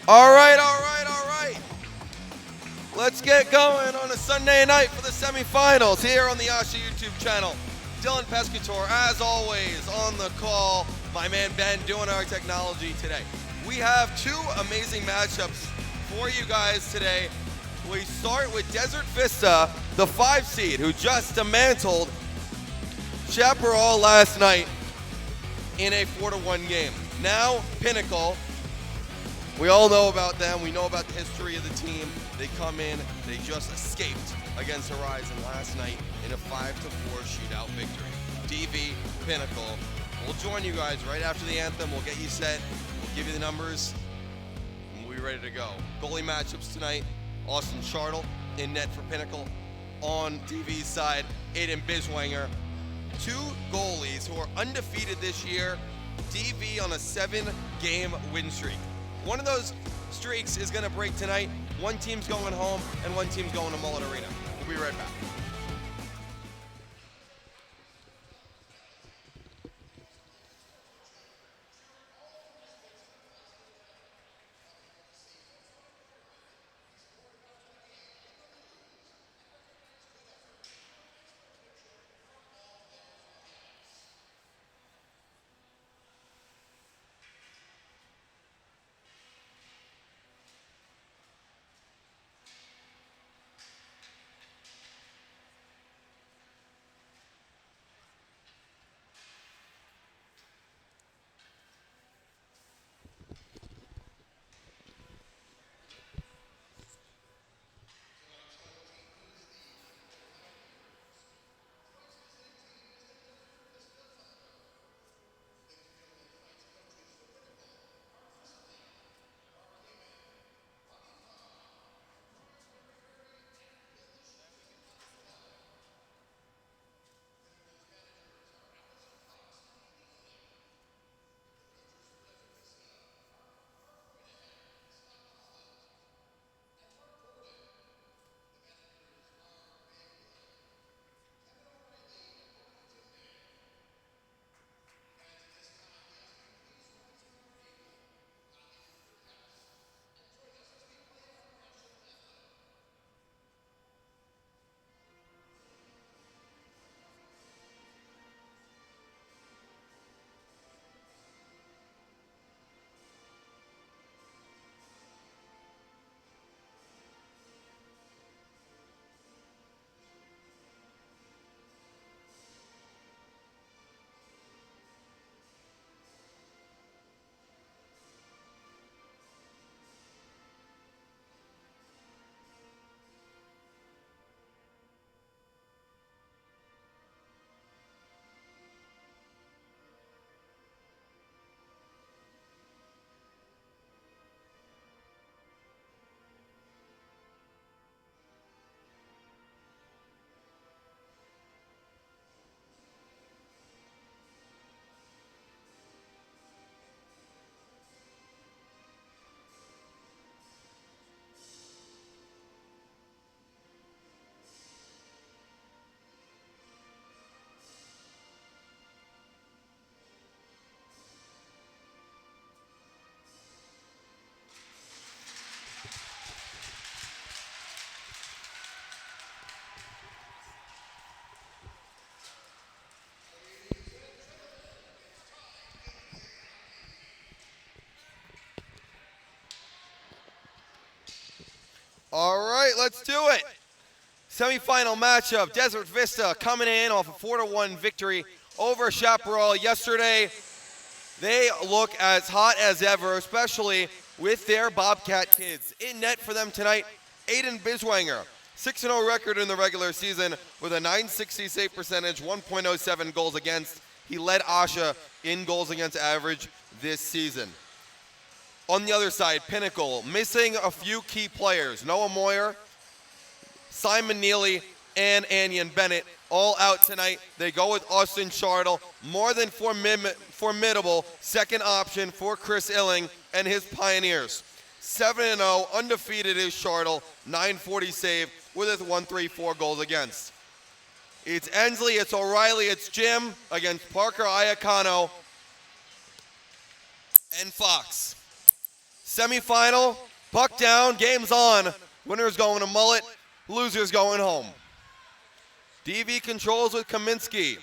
All right. Let's get going on a Sunday night for the semifinals here on the AHSHA YouTube channel. Dylan Pescatore, as always, on the call. My man Ben doing our technology today. We have two amazing matchups for you guys today. We start with Desert Vista, the 5 seed, who just dismantled Chaparral last night in a 4-1 game. Now, Pinnacle. We all know about them. We know about the history of the team. They come in, they just escaped against Horizon last night in a 5-4 shootout victory. DV, Pinnacle. We'll join you guys right after the anthem. We'll get you set. We'll give you the numbers, and we'll be ready to go. Goalie matchups tonight. Austin Chartle in net for Pinnacle. On DV's side, Aiden Biswanger. Two goalies who are undefeated this year. DV on a 7-game win streak. One of those streaks is going to break tonight. One team's going home, and one team's going to Mullet Arena. We'll be right back. All right, let's do it. Semifinal matchup, Desert Vista coming in off a 4-1 victory over Chaparral yesterday. They look as hot as ever, especially with their Bobcat kids. In net for them tonight, Aiden Biswanger, 6-0 record in the regular season with a .960 save percentage, 1.07 goals against. He led AHSHA in goals against average this season. On the other side, Pinnacle, missing a few key players. Noah Moyer, Simon Neely, and Anyan Bennett, all out tonight. They go with Austin Chartle, more than formidable second option for Chris Illing and his Pioneers. 7-0, undefeated is Chartle, .940 save with his 134 goals against. It's Ensley, it's O'Reilly, it's Jim against Parker Iacano and Fox. Semifinal, puck down, game's on. Winner's going to mullet, loser's going home. DV controls with Kaminsky.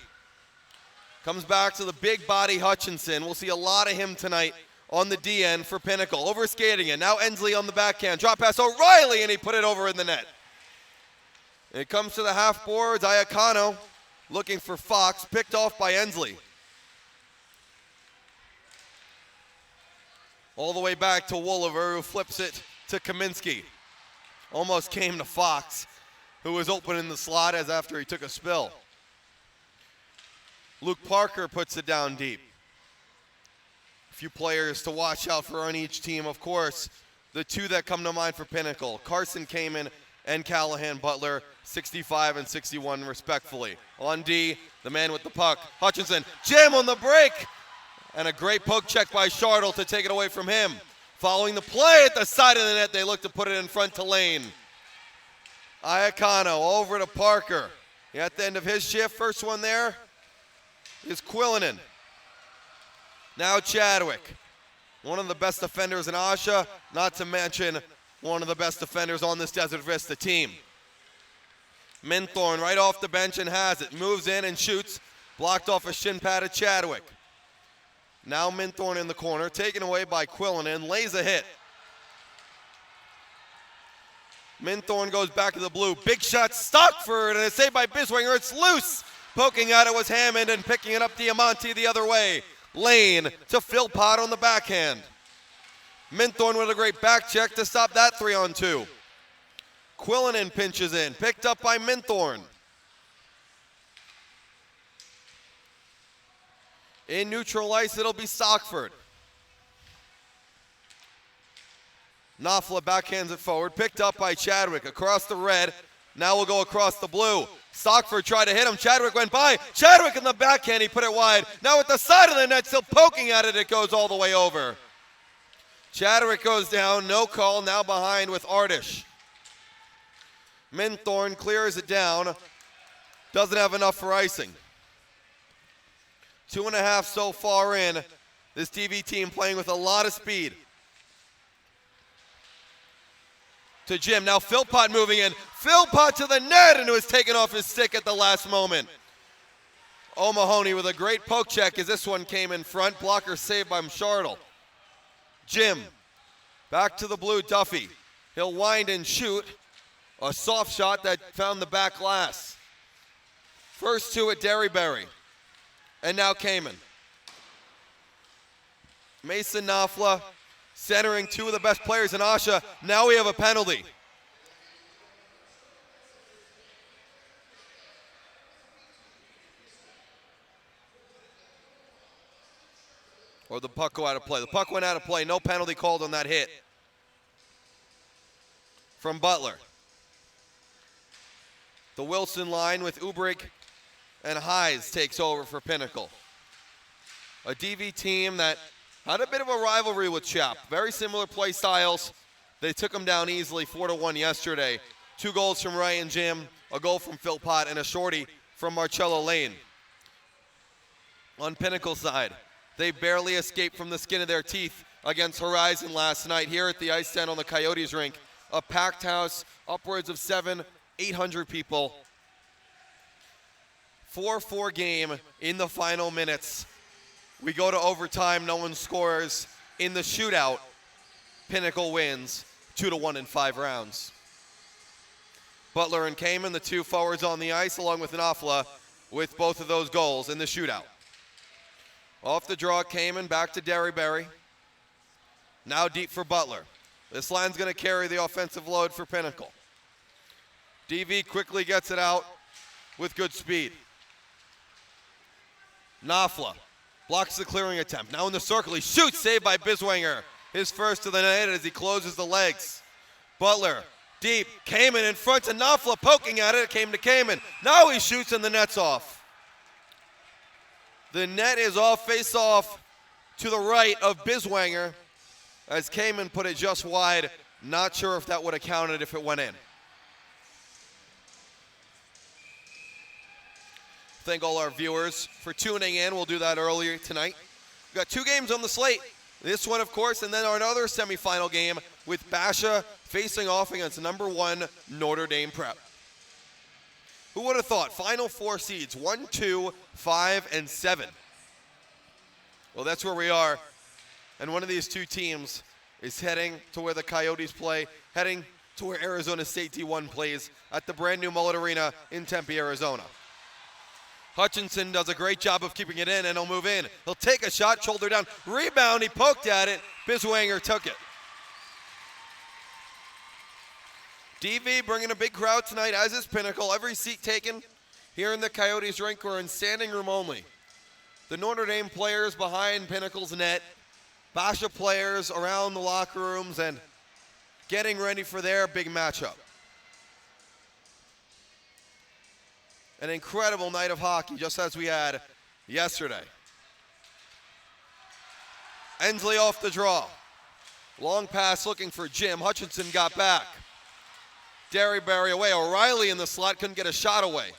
Comes back to the big body Hutchinson. We'll see a lot of him tonight on the DN for Pinnacle. Over skating it. Now Ensley on the backhand. Drop pass O'Reilly, and he put it over in the net. It comes to the half boards. Iacano looking for Fox. Picked off by Ensley. All the way back to Wolliver, who flips it to Kaminsky. Almost came to Fox, who was open in the slot as after he took a spill. Luke Parker puts it down deep. A few players to watch out for on each team, of course. The two that come to mind for Pinnacle, Carson Kamen and Callahan Butler, 65 and 61 respectfully. On D, the man with the puck, Hutchinson, jam on the break! And a great poke check by Shartle to take it away from him. Following the play at the side of the net, they look to put it in front to Lane. Iacano over to Parker. At the end of his shift, first one there is Quillinen. Now Chadwick, one of the best defenders in AHSHA, not to mention one of the best defenders on this Desert Vista team. Minthorn right off the bench and has it. Moves in and shoots. Blocked off a shin pad of Chadwick. Now Minthorn in the corner, taken away by Quillinen, lays a hit. Minthorn goes back to the blue. Big shot, Stockford, and a save by Biswanger. It's loose. Poking at it was Hammond, and picking it up Diamante the other way. Lane to Philpott on the backhand. Minthorn with a great back check to stop that 3-on-2. Quillinen pinches in, picked up by Minthorn. In neutral ice, it'll be Stockford. Knopfler backhands it forward, picked up by Chadwick across the red. Now we'll go across the blue. Stockford tried to hit him. Chadwick went by. Chadwick in the backhand, he put it wide. Now at the side of the net, still poking at it, it goes all the way over. Chadwick goes down, no call, now behind with Artish. Minthorn clears it down. Doesn't have enough for icing. 2.5 so far in. This DV team playing with a lot of speed. To Jim, now Philpott moving in. Philpott to the net, and it was taken off his stick at the last moment. O'Mahony with a great poke check as this one came in front. Blocker saved by Shartle. Jim, back to the blue, Duffy. He'll wind and shoot. A soft shot that found the back glass. First two at Derryberry. And now Kamen. Mason Knopfler centering two of the best players in AHSHA. Now we have a penalty. Or the puck go out of play. The puck went out of play. No penalty called on that hit from Butler. The Wilson line with Ubrig and Hayes takes over for Pinnacle. A DV team that had a bit of a rivalry with Chap. Very similar play styles. They took them down easily, 4-1 yesterday. 2 goals from Ray and Jim, a goal from Philpott, and a shorty from Marcello Lane. On Pinnacle side, they barely escaped from the skin of their teeth against Horizon last night here at the ice stand on the Coyotes rink. A packed house, upwards of 700-800 people. 4-4 game in the final minutes. We go to overtime, no one scores. In the shootout, Pinnacle wins 2-1 in 5 rounds. Butler and Kamen, the two forwards on the ice, along with Knopfler, with both of those goals in the shootout. Off the draw, Kamen back to Derryberry. Now deep for Butler. This line's going to carry the offensive load for Pinnacle. DV quickly gets it out with good speed. Knopfler blocks the clearing attempt. Now in the circle, he shoots, saved by Biswanger. His first to the net as he closes the legs. Butler, deep, Kamen in front to Knopfler, poking at it, came to Kamen. Now he shoots and the net's off. The net is off, face off to the right of Biswanger as Kamen put it just wide. Not sure if that would have counted if it went in. Thank all our viewers for tuning in. We'll do that earlier tonight. We've got 2 games on the slate This one, of course, and then our another semifinal game with AHSHA facing off against number 1 Notre Dame Prep. Who would have thought? Final 4 seeds, 1, 2, 5, and 7. Well, that's where we are. And one of these two teams is heading to where the Coyotes play, heading to where Arizona State D1 plays at the brand new Mullet Arena in Tempe, Arizona. Hutchinson does a great job of keeping it in, and he'll move in. He'll take a shot, shoulder down, rebound, he poked at it, Biswanger took it. DV bringing a big crowd tonight, as is Pinnacle. Every seat taken here in the Coyotes rink. We're in standing room only. The Notre Dame players behind Pinnacle's net, AHSHA players around the locker rooms and getting ready for their big matchup. An incredible night of hockey, just as we had yesterday. Ensley off the draw. Long pass looking for Jim. Hutchinson got back. Derryberry away. O'Reilly in the slot, couldn't get a shot away.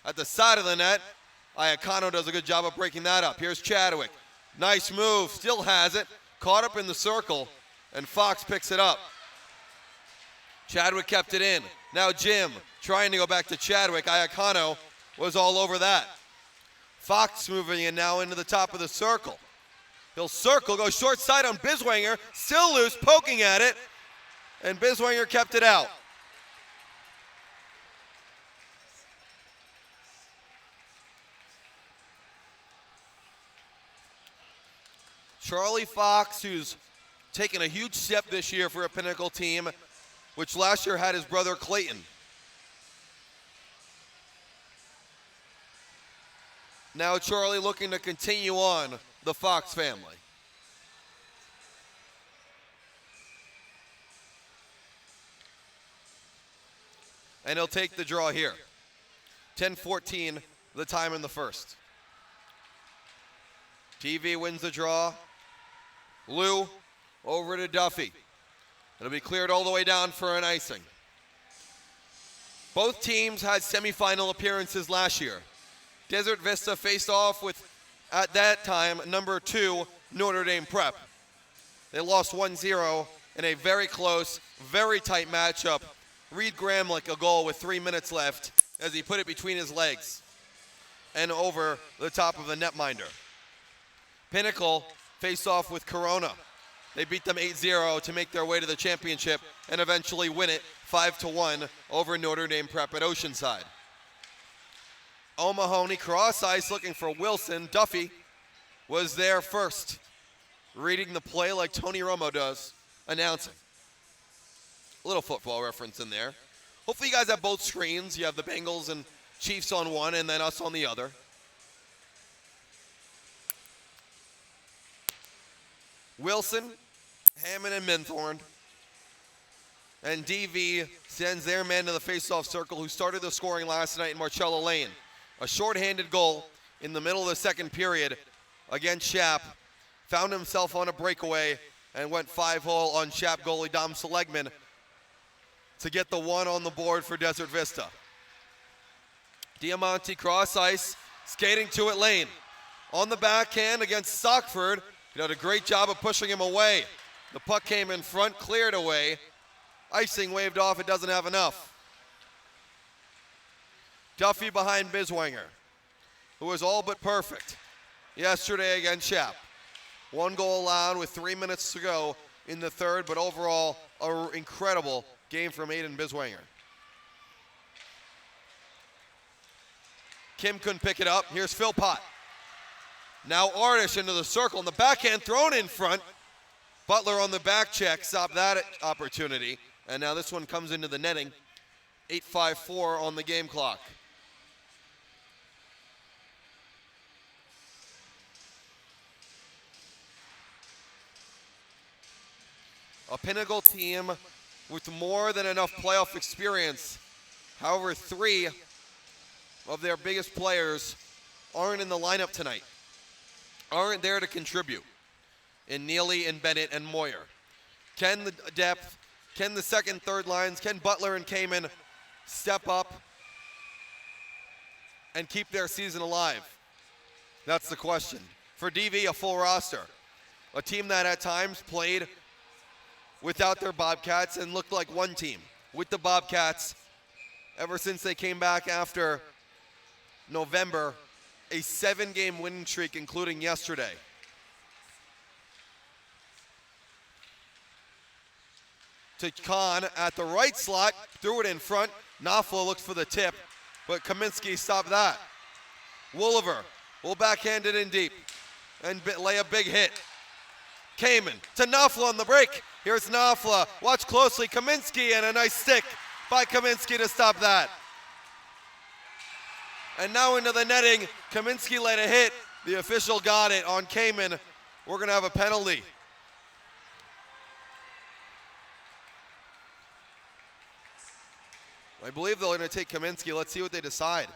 At the side of the net, Iacano does a good job of breaking that up. Here's Chadwick. Nice move, still has it. Caught up in the circle, and Fox picks it up. Chadwick kept it in. Now Jim trying to go back to Chadwick. Iacano was all over that. Fox moving in now into the top of the circle. He'll circle, go short side on Biswanger. Still loose, poking at it. And Biswanger kept it out. Charlie Fox, who's taken a huge step this year for a Pinnacle team, which last year had his brother Clayton. Now Charlie looking to continue on the Fox family. And he'll take the draw here. 10-14 the time in the first. TV wins the draw. Lou over to Duffy. It'll be cleared all the way down for an icing. Both teams had semifinal appearances last year. Desert Vista faced off with, at that time, number 2 Notre Dame Prep. They lost 1-0 in a very close, very tight matchup. Reed Gramlich a goal with 3 minutes left as he put it between his legs and over the top of the netminder. Pinnacle faced off with Corona. They beat them 8-0 to make their way to the championship and eventually win it 5-1 over Notre Dame Prep at Oceanside. O'Mahony cross ice looking for Wilson. Duffy was there first, reading the play like Tony Romo does, announcing. A little football reference in there. Hopefully you guys have both screens. You have the Bengals and Chiefs on one and then us on the other. Wilson, Hammond, and Minthorn. And DV sends their man to the faceoff circle who started the scoring last night in Marcello Lane. A shorthanded goal in the middle of the second period against Shap. Found himself on a breakaway and went 5-hole on Shap goalie Dom Seligman to get the one on the board for Desert Vista. Diamante cross ice, skating to it Lane. On the backhand against Stockford. He did a great job of pushing him away. The puck came in front, cleared away. Icing waved off, it doesn't have enough. Duffy behind Biswanger, who was all but perfect yesterday against Shap. 1 goal allowed with 3 minutes to go in the third, but overall, an incredible game from Aiden Biswanger. Kim couldn't pick it up. Here's Philpott. Now Ardish into the circle, and the backhand thrown in front. Butler on the back check, stopped that opportunity. And now this one comes into the netting. 8:54 on the game clock. A Pinnacle team with more than enough playoff experience. However, 3 of their biggest players aren't in the lineup tonight. Aren't there to contribute in Neely and Bennett and Moyer. Can the depth, can the second, third lines, can Butler and Kamen step up and keep their season alive? That's the question. For DV, a full roster. A team that at times played without their Bobcats and looked like one team with the Bobcats ever since they came back after November, a 7-game winning streak, including yesterday. To Khan at the right slot, threw it in front. Knopfler looked for the tip, but Kaminsky stopped that. Wolliver will backhand it in deep and lay a big hit. Kamen to Knopfler on the break. Here's Knopfler. Watch closely. Kaminsky and a nice stick by Kaminsky to stop that. And now into the netting. Kaminsky let a hit. The official got it on Kamen. We're going to have a penalty. I believe they're going to take Kaminsky. Let's see what they decide.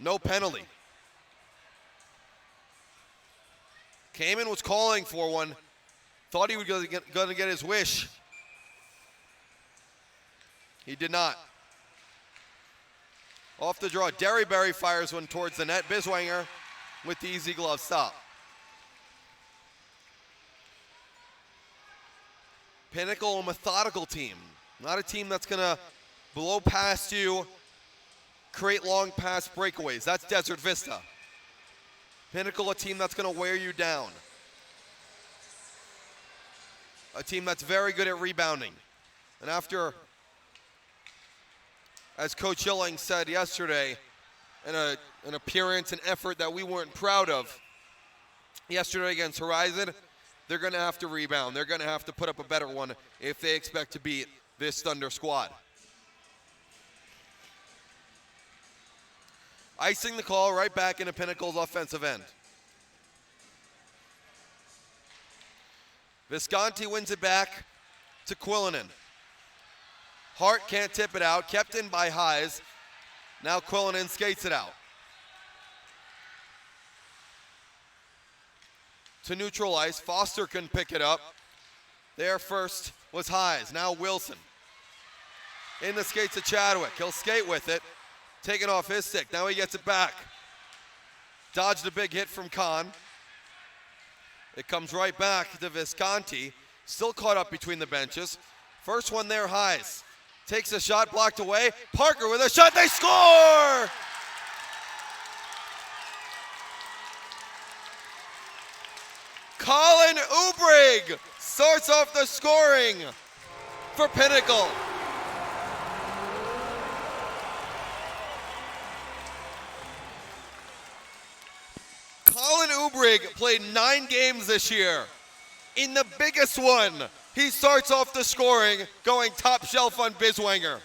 No penalty. Kamen was calling for one. Thought he was going to get his wish. He did not. Off the draw, Derryberry fires one towards the net. Biswanger with the easy glove stop. Pinnacle, a methodical team. Not a team that's going to blow past you, create long pass breakaways. That's Desert Vista. Pinnacle, a team that's going to wear you down. A team that's very good at rebounding. And after, as Coach Hilling said yesterday, an appearance and effort that we weren't proud of yesterday against Horizon, they're going to have to rebound. They're going to have to put up a better one if they expect to beat this Thunder squad. Icing the call right back into Pinnacle's offensive end. Visconti wins it back to Quillinan. Hart can't tip it out, kept in by Highs. Now Quillinan skates it out. To neutral ice, Foster can pick it up. There first was Highs, now Wilson. In the skates of Chadwick, he'll skate with it. Taken off his stick, now he gets it back. Dodged a big hit from Khan. It comes right back to Visconti, still caught up between the benches. First one there, Highs. Takes a shot, blocked away. Parker with a shot, they score! Colin Ubrig starts off the scoring for Pinnacle. Colin Ubrig played 9 games this year. In the biggest one, he starts off the scoring, going top shelf on Biswanger.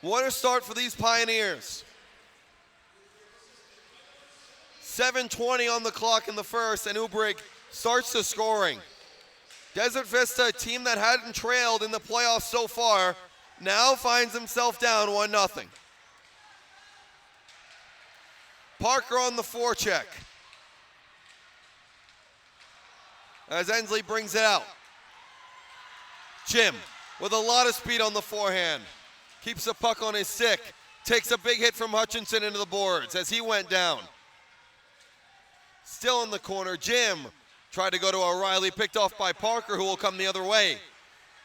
What a start for these Pioneers. 7:20 on the clock in the first, and Ubrig starts the scoring. Desert Vista, a team that hadn't trailed in the playoffs so far, now finds himself down 1-0. Parker on the forecheck. As Ensley brings it out. Jim with a lot of speed on the forehand. Keeps the puck on his stick. Takes a big hit from Hutchinson into the boards as he went down. Still in the corner, Jim tried to go to O'Reilly, picked off by Parker, who will come the other way.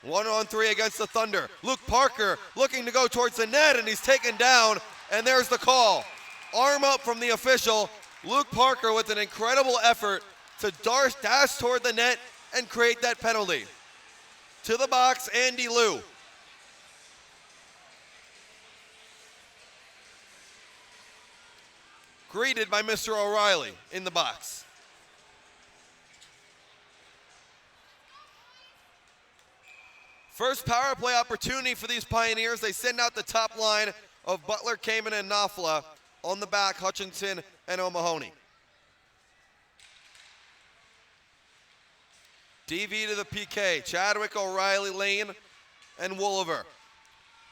1-on-3 against the Thunder. Luke Parker looking to go towards the net, and he's taken down, and there's the call. Arm up from the official. Luke Parker with an incredible effort to dash toward the net and create that penalty. To the box, Andy Liu. Greeted by Mr. O'Reilly in the box. First power play opportunity for these Pioneers. They send out the top line of Butler, Kamen, and Knopfler. On the back, Hutchinson and O'Mahony. DV to the PK. Chadwick, O'Reilly, Lane, and Wolliver.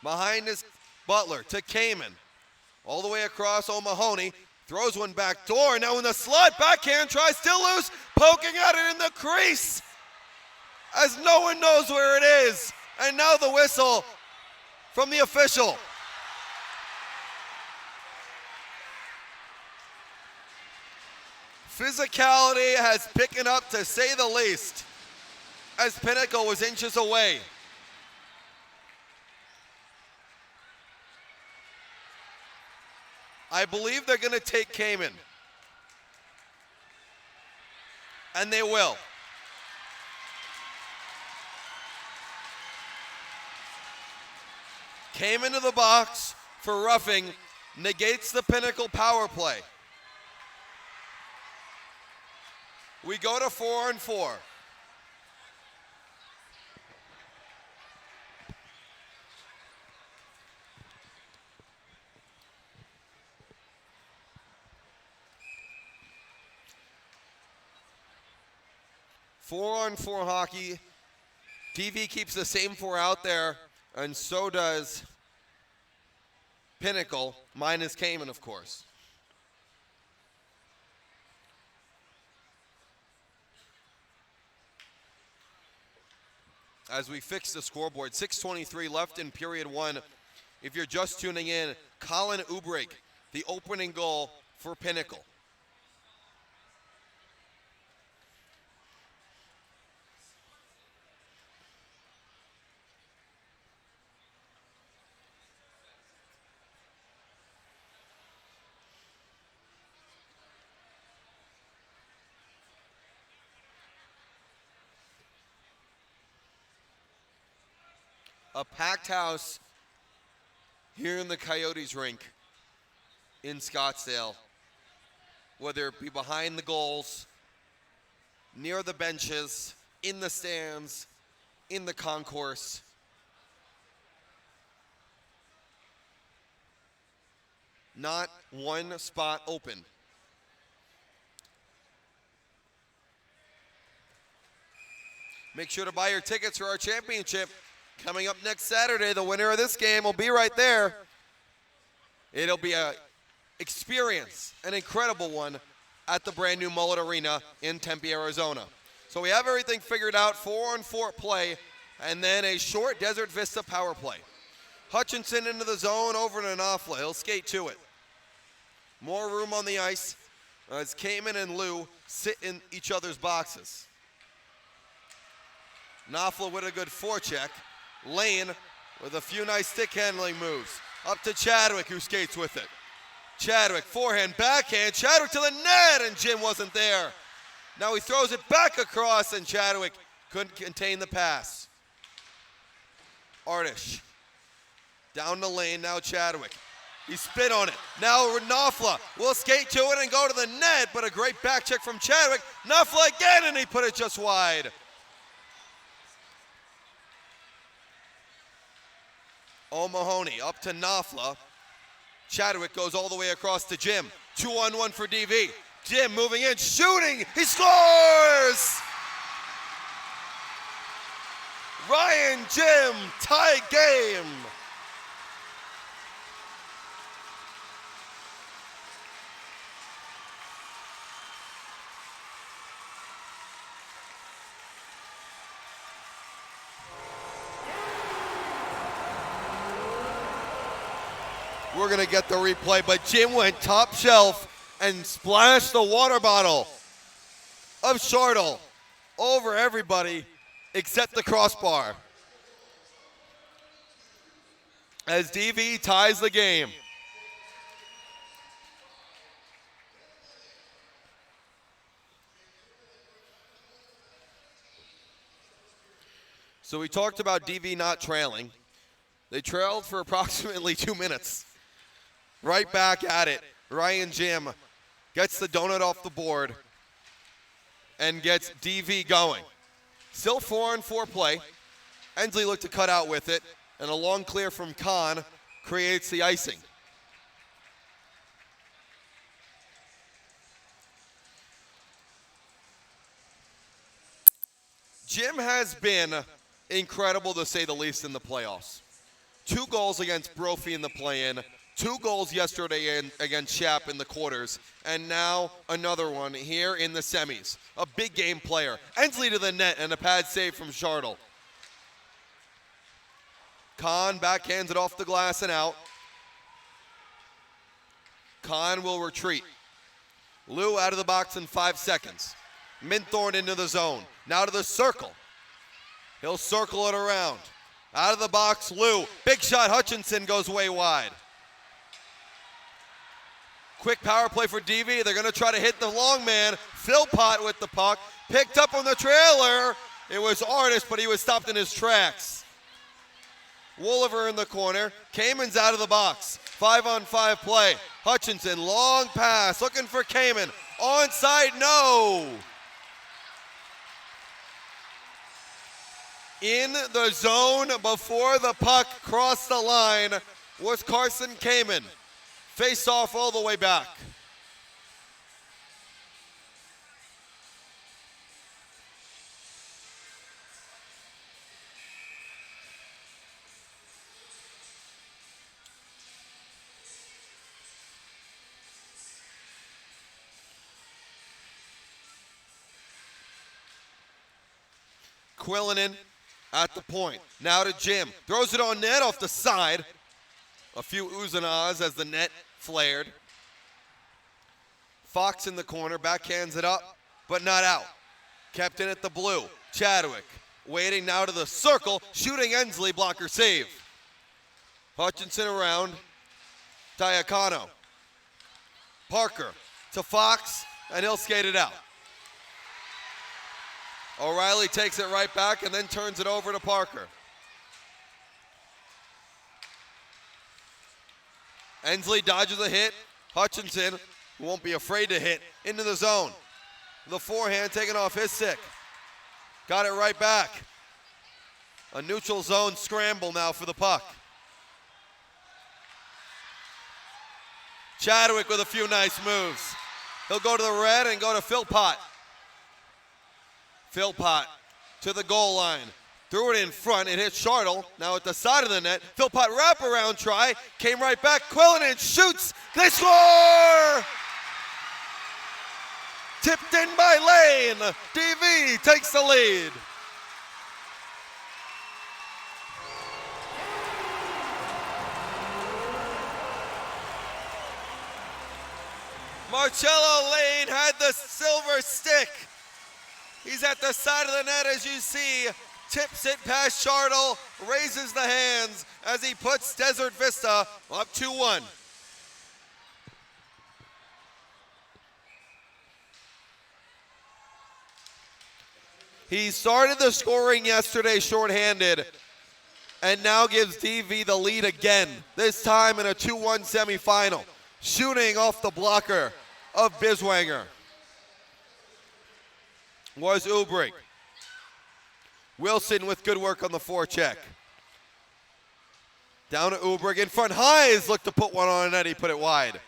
Behind is Butler to Kamen. All the way across, O'Mahony. Throws one back door. Now in the slot. Backhand try. Still loose. Poking at it in the crease. As no one knows where it is. And now the whistle from the official. Physicality has picked up, to say the least, as Pinnacle was inches away. I believe they're going to take Cayman. And they will. Cayman to the box for roughing, negates the Pinnacle power play. We go to 4-on-4. Four-on-4 hockey. DV keeps the same four out there, and so does Pinnacle, minus Cayman, of course. As we fix the scoreboard, 6:23 left in period one. If you're just tuning in, Colin Oubrich, the opening goal for Pinnacle. A packed house here in the Coyotes rink in Scottsdale, whether it be behind the goals, near the benches, in the stands, in the concourse. Not one spot open. Make sure to buy your tickets for our championship. Coming up next Saturday, the winner of this game will be right there. It'll be an experience, an incredible one, at the brand new Mullet Arena in Tempe, Arizona. So we have everything figured out, 4-on-4 play, and then a short Desert Vista power play. Hutchinson into the zone, over to Knopfler. He'll skate to it. More room on the ice as Cayman and Lou sit in each other's boxes. Knopfler with a good forecheck. Lane with a few nice stick handling moves. Up to Chadwick, who skates with it. Chadwick, forehand, backhand. Chadwick to the net, and Jim wasn't there. Now he throws it back across, and Chadwick couldn't contain the pass. Artish down the lane, now Chadwick. He spit on it. Now Knopfler will skate to it and go to the net, but a great back check from Chadwick. Knopfler again, and he put it just wide. O'Mahony up to Knopfler. Chadwick goes all the way across to Jim. 2-on-1 for DV. Jim moving in, shooting, he scores! Ryan Jim, tie game. We're going to get the replay, but Jim went top shelf and splashed the water bottle of Chardel over everybody except the crossbar. As DV ties the game. So we talked about DV not trailing. They trailed for approximately 2 minutes. Right back at it. Ryan Jim gets the donut off the board and gets DV going. Still 4-on-4 play. Ensley looked to cut out with it, and a long clear from Kahn creates the icing. Jim has been incredible, to say the least, in the playoffs. 2 goals against Brophy in the play-in. 2 goals yesterday against Shap in the quarters, and now another one here in the semis. A big game player. Ensley to the net, and a pad save from Chardel. Kahn backhands it off the glass and out. Kahn will retreat. Lou out of the box in 5 seconds. Minthorn into the zone. Now to the circle. He'll circle it around. Out of the box, Lou. Big shot, Hutchinson goes way wide. Quick power play for DV. They're going to try to hit the long man. Philpott with the puck. Picked up on the trailer. It was Artis, but he was stopped in his tracks. Wolliver in the corner. Kamen's out of the box. 5-on-5 play. Hutchinson, long pass, looking for Kamen. Onside, no. In the zone before the puck crossed the line was Carson Kamen. Face off all the way back. Quillinen at the point. Now to Jim. Throws it on net off the side. A few oohs and ahs as the net flared. Fox in the corner. Backhands it up, but not out. Kept in at the blue. Chadwick waiting now to the circle. Shooting Ensley. Blocker save. Hutchinson around. Diacono. Parker to Fox, and he'll skate it out. O'Reilly takes it right back and then turns it over to Parker. Ensley dodges a hit. Hutchinson, who won't be afraid to hit, into the zone. The forehand taken off his stick. Got it right back. A neutral zone scramble now for the puck. Chadwick with a few nice moves. He'll go to the red and go to Philpott. Philpott to the goal line. Threw it in front. It hit Chartle. Now at the side of the net. Philpott wraparound try. Came right back. Quillinen shoots. They score! Tipped in by Lane. DV takes the lead. Marcello Lane had the silver stick. He's at the side of the net as you see, tips it past Chartle, raises the hands as he puts Desert Vista up 2-1. He started the scoring yesterday shorthanded and now gives DV the lead again, this time in a 2-1 semifinal. Shooting off the blocker of Biswanger was Ubrig. Wilson with good work on the forecheck. Down to Ubrig in front. Hayes looked to put one on net. He put it wide.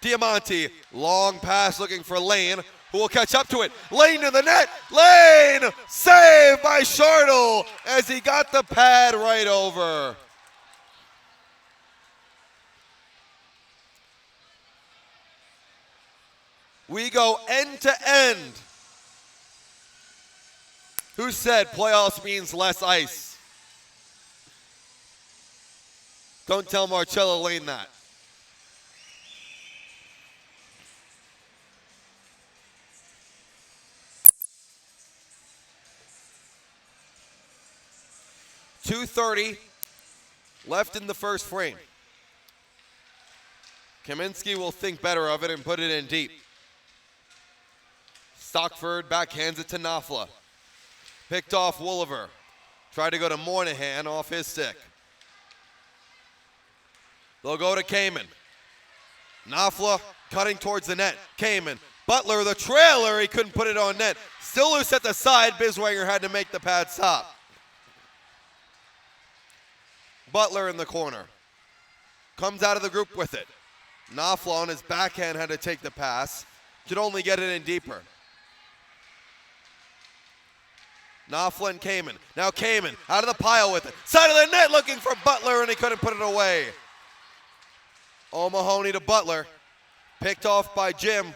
Diamante, long pass looking for Lane, who will catch up to it. Lane to the net. Lane saved by Chartle as he got the pad right over. We go end to end. Who said playoffs means less ice? Don't tell Marcello Lane that. .230 left in the first frame. Kaminsky will think better of it and put it in deep. Stockford backhands it to Knopfler. Picked off Wolliver. Tried to go to Moynihan off his stick. They'll go to Kamen. Knopfler cutting towards the net. Kamen. Butler, the trailer, he couldn't put it on net. Still loose at the side. Biswanger had to make the pad stop. Butler in the corner. Comes out of the group with it. Knopfler on his backhand had to take the pass. Could only get it in deeper. Knopfler and Kamen. Now Kamen out of the pile with it. Side of the net looking for Butler and he couldn't put it away. O'Mahony to Butler. Picked off by Jim.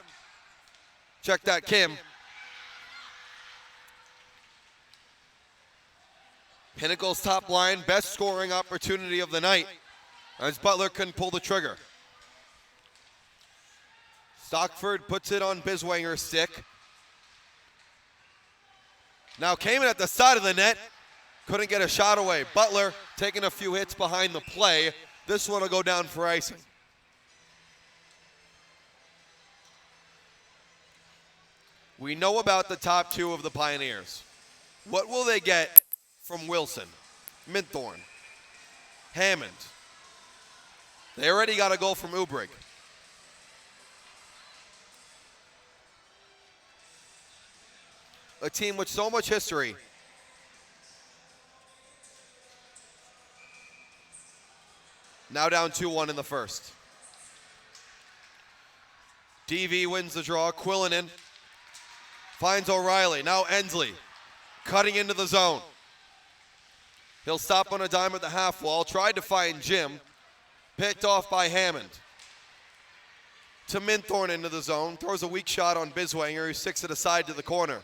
Check that, Kim. Pinnacle's top line, best scoring opportunity of the night as Butler couldn't pull the trigger. Stockford puts it on Biswanger's stick. Now Kamen at the side of the net. Couldn't get a shot away. Butler taking a few hits behind the play. This one will go down for icing. We know about the top two of the Pioneers. What will they get from Wilson, Minthorn, Hammond? They already got a goal from Ubrig. A team with so much history. Now down 2-1 in the first. DV wins the draw. Quillinen finds O'Reilly. Now Ensley cutting into the zone. He'll stop on a dime at the half wall. Tried to find Jim. Picked off by Hammond. To Minthorn into the zone. Throws a weak shot on Biswanger, who sticks it aside to the corner.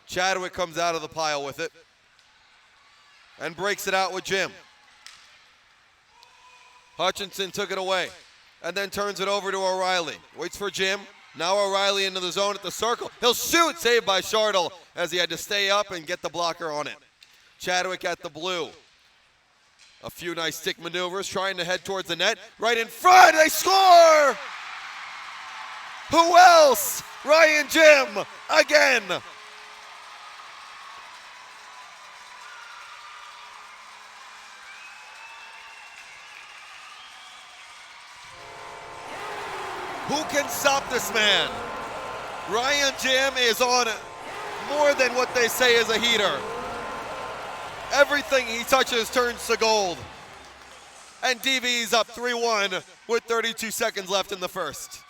Chadwick comes out of the pile with it and breaks it out with Jim. Hutchinson took it away and then turns it over to O'Reilly. Waits for Jim. Now O'Reilly into the zone at the circle. He'll shoot, saved by Shardle as he had to stay up and get the blocker on it. Chadwick at the blue. A few nice stick maneuvers, trying to head towards the net. Right in front, they score! Who else? Ryan Jim, again. Who can stop this man? Ryan Jim is on more than what they say is a heater. Everything he touches turns to gold. And DV's up 3-1 with 32 seconds left in the first.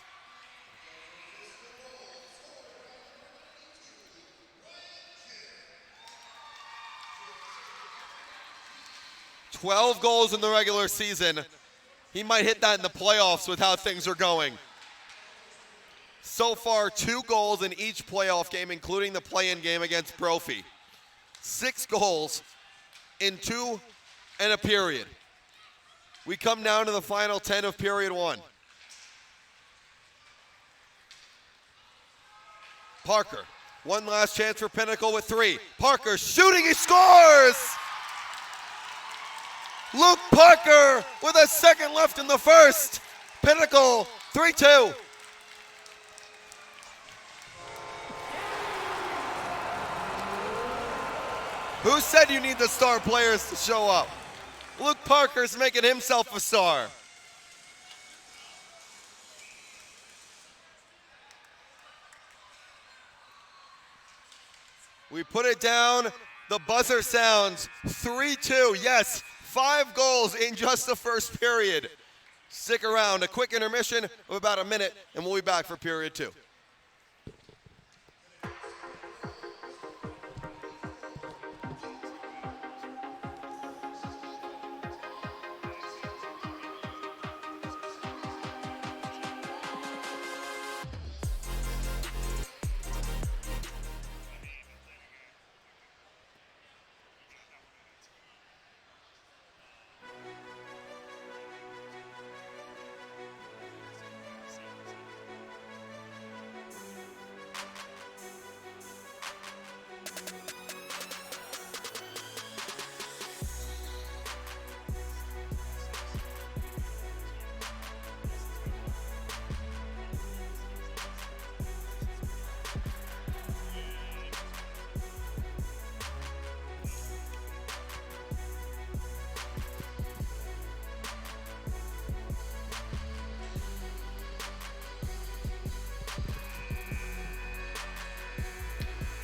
$12 goals in the regular season. He might hit that in the playoffs with how things are going. So far, 2 goals in each playoff game, including the play-in game against Brophy. 6 goals in 2 and a period. We come down to the final 10 of period 1. Parker, one last chance for Pinnacle with 3. Parker shooting, he scores! Luke Parker with a second left in the first. Pinnacle 3-2. Who said you need the star players to show up? Luke Parker's making himself a star. We put it down. The buzzer sounds. 3-2. Yes, 5 goals in just the first period. Stick around. A quick intermission of about a minute, and we'll be back for period 2.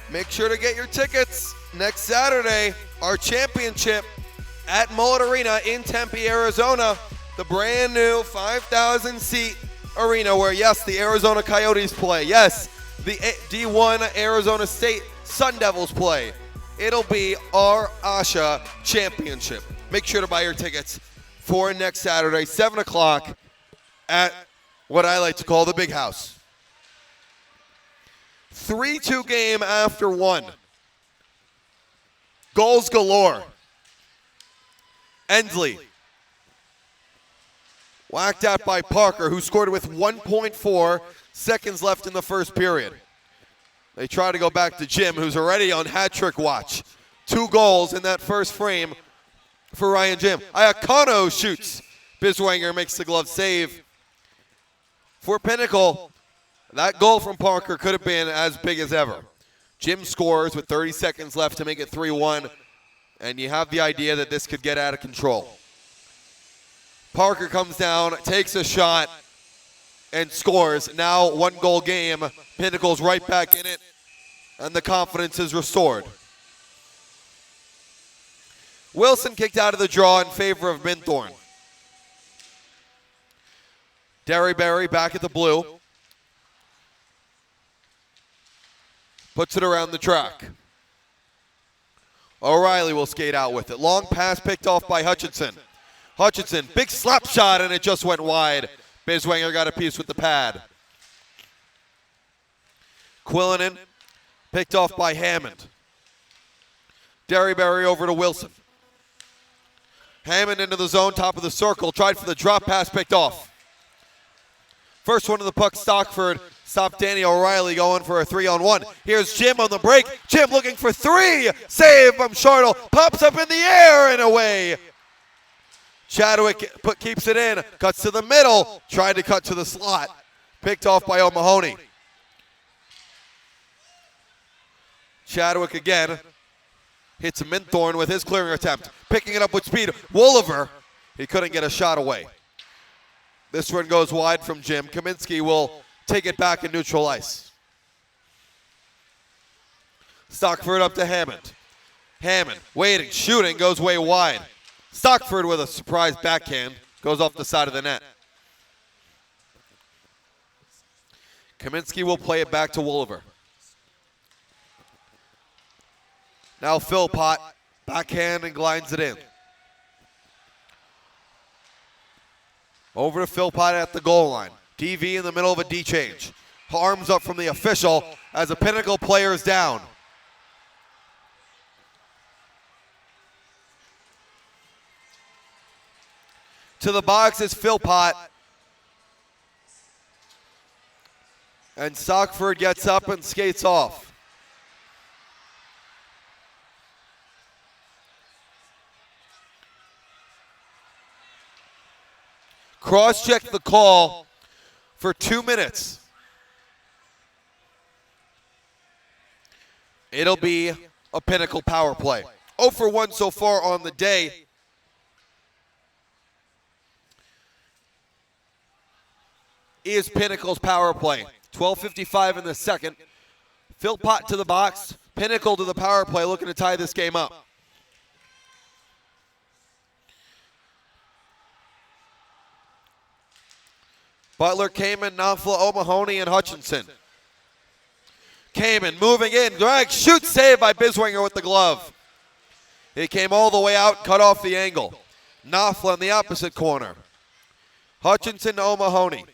Make sure to get your tickets next Saturday, our championship at Mullet Arena in Tempe, Arizona. The brand new 5,000-seat arena where, yes, the Arizona Coyotes play. Yes, the D1 Arizona State Sun Devils play. It'll be our AHSHA championship. Make sure to buy your tickets for next Saturday, 7 o'clock at what I like to call the Big House. 3-2 game after 1. Goals galore. Ensley Whacked out by Parker, who scored with 1.4 seconds left in the first period. They try to go back to Jim, who's already on hat trick watch. 2 goals in that first frame for Ryan Jim. Iacono shoots. Biswanger makes the glove save. For Pinnacle, that goal from Parker could have been as big as ever. Jim scores with 30 seconds left to make it 3-1, and you have the idea that this could get out of control. Parker comes down, takes a shot, and scores. Now 1-goal game. Pinnacle's right back in it, and the confidence is restored. Wilson kicked out of the draw in favor of Minthorn. Derryberry back at the blue. Puts it around the track. O'Reilly will skate out with it. Long pass picked off by Hutchinson. Hutchinson, big slap shot, and it just went wide. Biswanger got a piece with the pad. Quillinen picked off by Hammond. Derryberry over to Wilson. Hammond into the zone, top of the circle. Tried for the drop pass, picked off. First one to the puck, Stockford. Stopped Danny O'Reilly going for a 3-on-1. Here's Jim on the break. Jim looking for 3. Save from Chartle. Pops up in the air and away. Chadwick keeps it in. Cuts to the middle. Tried to cut to the slot. Picked off by O'Mahony. Chadwick again. Hits Minthorn with his clearing attempt. Picking it up with speed. Wolliver. He couldn't get a shot away. This one goes wide from Jim. Kaminsky will take it back in neutral ice. Stockford up to Hammond. Hammond waiting, shooting, goes way wide. Stockford with a surprise backhand. Goes off the side of the net. Kaminsky will play it back to Wolliver. Now Philpott, backhand and glides it in. Over to Philpott at the goal line. DV in the middle of a D change. Arms up from the official as a Pinnacle player is down. To the box is Philpott. And Stockford gets up and skates off. Cross-check the call for 2 minutes. It'll be a Pinnacle power play. 0 for 1 so far on the day. Is Pinnacle's power play. 12:55 in the second. Philpott to the box. Pinnacle to the power play, looking to tie this game up. Butler, Kamen, Knopfler, O'Mahony, and Hutchinson. Kamen moving in, drag, shoot, save by Biswanger with the glove. He came all the way out, cut off the angle. Knopfler in the opposite corner. Hutchinson to O'Mahony.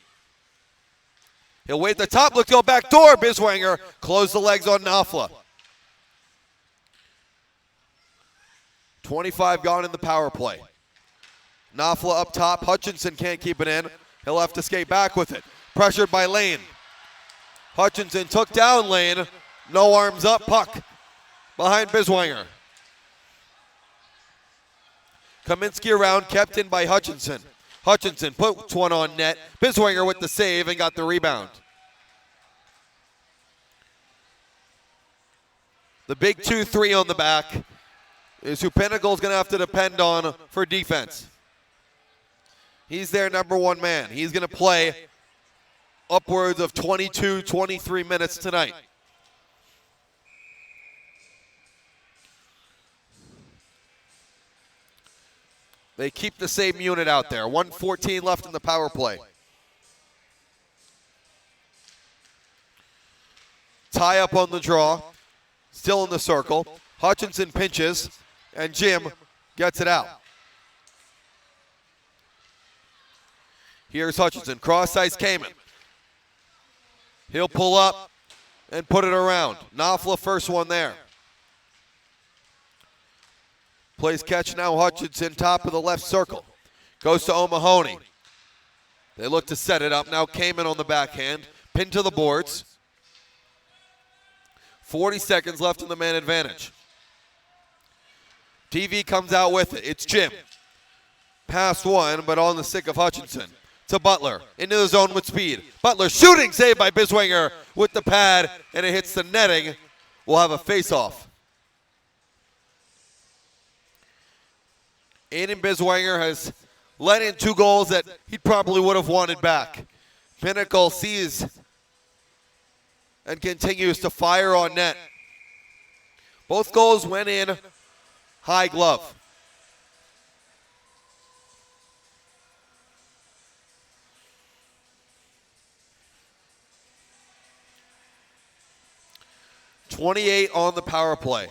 He'll wait the top, look to go back door. Biswanger closed the legs on Knopfler. 25 gone in the power play. Knopfler up top, Hutchinson can't keep it in. He'll have to skate back with it. Pressured by Lane. Hutchinson took down Lane. No arms up, puck behind Biswanger. Kaminsky around, kept in by Hutchinson. Hutchinson puts one on net. Biswanger with the save and got the rebound. The big 2-3 on the back is who Pinnacle's going to have to depend on for defense. He's their number 1 man. He's going to play upwards of 22, 23 minutes tonight. They keep the same unit out there. 1:14 left in the power play. Tie up on the draw. Still in the circle. Hutchinson pinches, and Jim gets it out. Here's Hutchinson. Cross ice Kamen. He'll pull up and put it around. Knopfler first one there. Plays catch now. Hutchinson top of the left circle. Goes to O'Mahony. They look to set it up. Now Kamen on the backhand. Pinned to the boards. 40 seconds left in the man advantage. TV comes out with it. It's Jim. Past one, but on the stick of Hutchinson. To Butler. Into the zone with speed. Butler shooting. Saved by Biswanger with the pad, and it hits the netting. We'll have a face-off. Aiden Biswanger has let in 2 goals that he probably would have wanted back. Pinnacle sees and continues to fire on net. Both goals went in high glove. .28 on the power play.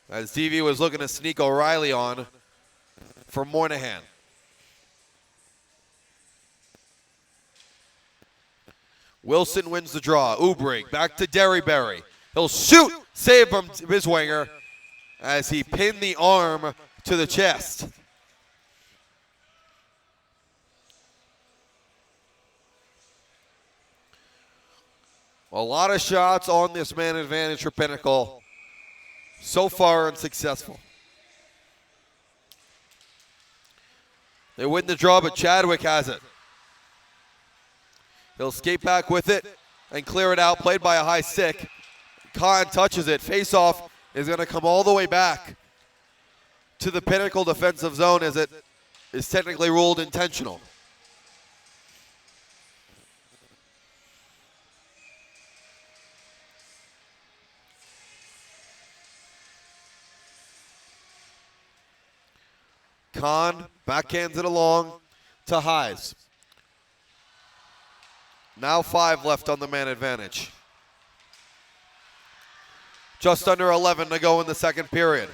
As DV was looking to sneak O'Reilly on for Moynihan. Wilson wins the draw. Oubre back to Derryberry. He'll shoot. Save from Biswanger as he pinned the arm to the chest. A lot of shots on this man advantage for Pinnacle. So far unsuccessful. They win the draw, but Chadwick has it. He'll skate back with it and clear it out. Played by a high stick. Khan touches it. Face-off is going to come all the way back to the Pinnacle defensive zone as it is technically ruled intentional. Khan backhands it along to Highs. Now 5 left on the man advantage. Just under 11 to go in the second period.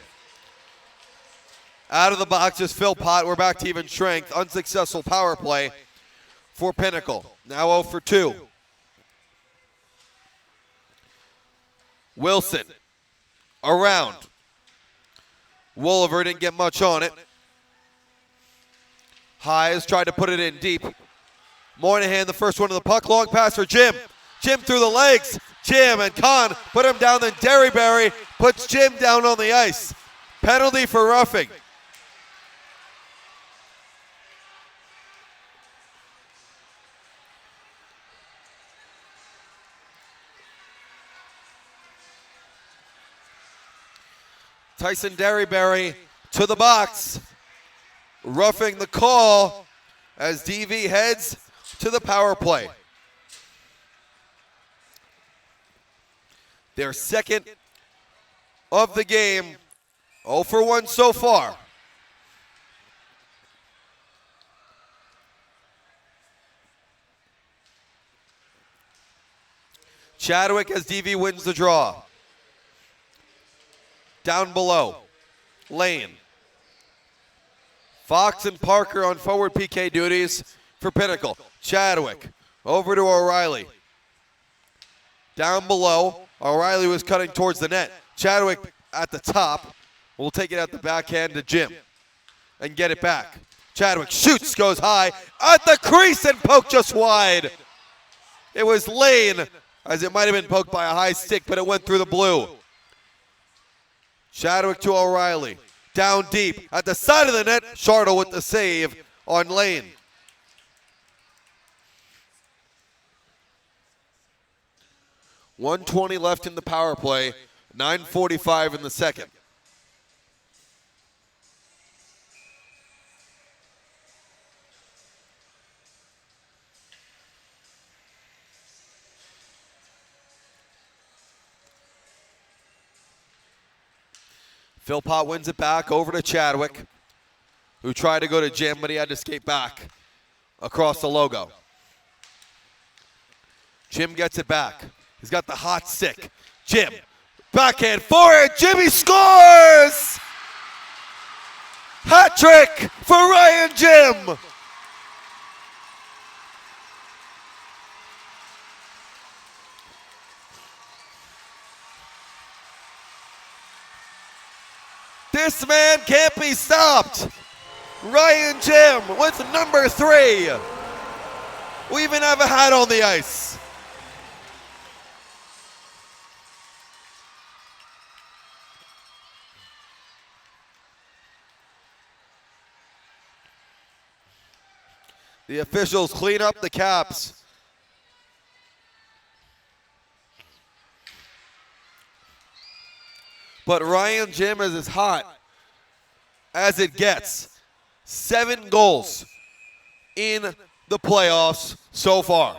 Out of the box is Philpott. We're back to even strength. Unsuccessful power play for Pinnacle. Now 0 for 2. Wilson around. Wolliver didn't get much on it. Highs tried to put it in deep. Moynihan, the first one to the puck. Long pass for Jim. Jim through the legs. Jim and Khan put him down. Then Derryberry puts Jim down on the ice. Penalty for roughing. Tyson Derryberry to the box. Roughing the call as DV heads to the power play. Their second of the game. 0 for 1 so far. Chadwick as DV wins the draw. Down below. Lane. Fox and Parker on forward PK duties for Pinnacle. Chadwick over to O'Reilly. Down below, O'Reilly was cutting towards the net. Chadwick at the top will take it at the backhand to Jim and get it back. Chadwick shoots, goes high at the crease and poked just wide. It was Lane, as it might have been poked by a high stick, but it went through the blue. Chadwick to O'Reilly. Down deep at the side of the net. Shartle with the save on Lane. .120 left in the power play. 9:45 in the second. Philpott wins it back over to Chadwick, who tried to go to Jim, but he had to skate back across the logo. Jim gets it back. He's got the hot stick. Jim, backhand forward. Jimmy scores! Hat trick for Ryan Jim. This man can't be stopped. Ryan Jim with number 3. We even have a hat on the ice. The officials clean up the caps. But Ryan Jim is as hot as it gets. 7 goals in the playoffs so far.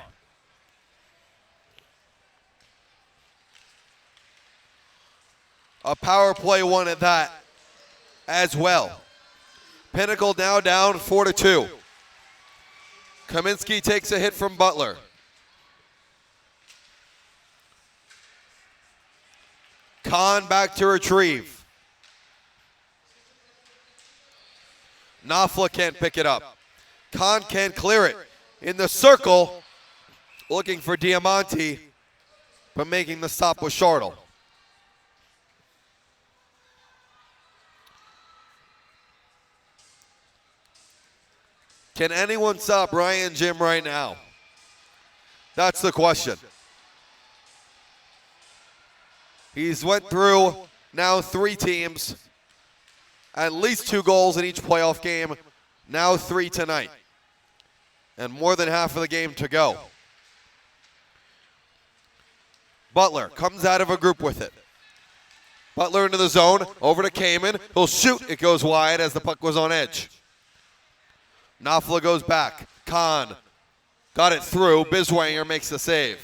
A power play one at that as well. Pinnacle now down 4-2. Kaminsky takes a hit from Butler. Kahn back to retrieve. Knopfler can't pick it up. Kahn can't clear it. In the circle, looking for Diamante, but making the stop with Shartle. Can anyone stop Ryan Jim right now? That's the question. He's went through now 3 teams, at least 2 goals in each playoff game, now 3 tonight, and more than half of the game to go. Butler comes out of a group with it. Butler into the zone, over to Kamen. He'll shoot, it goes wide as the puck was on edge. Knopfler goes back. Kahn got it through. Biswanger makes the save.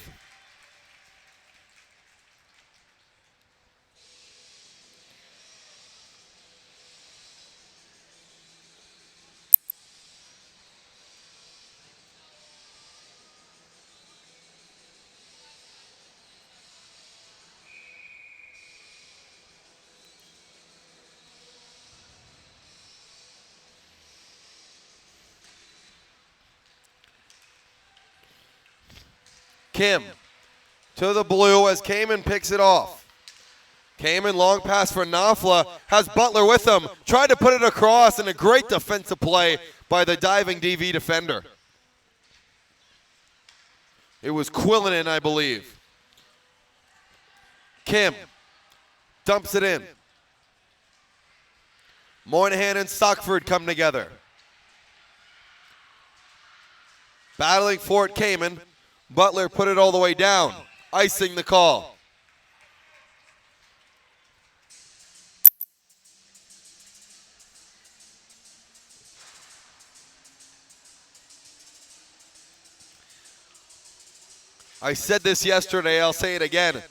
Kim to the blue as Kamen picks it off. Kamen, long pass for Knopfler, has Butler with him. Tried to put it across, and a great defensive play by the diving DV defender. It was Quillinen, I believe. Kim dumps it in. Moynihan and Stockford come together. Battling for it, Kamen. Butler put it all the way down, icing the call. I said this yesterday, I'll say it again.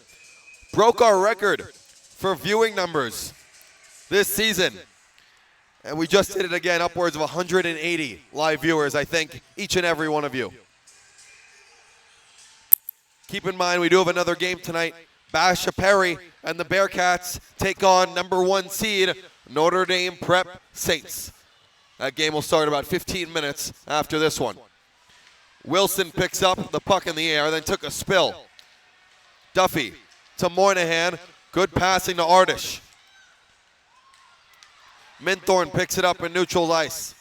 Broke our record for viewing numbers this season. And we just did it again, upwards of 180 live viewers, I think, each and every one of you. Keep in mind, we do have another game tonight. AHSHA Perry and the Bearcats take on number 1 seed, Notre Dame Prep Saints. That game will start about 15 minutes after this one. Wilson picks up the puck in the air, then took a spill. Duffy to Moynihan. Good passing to Ardish. Minthorn picks it up in neutral ice.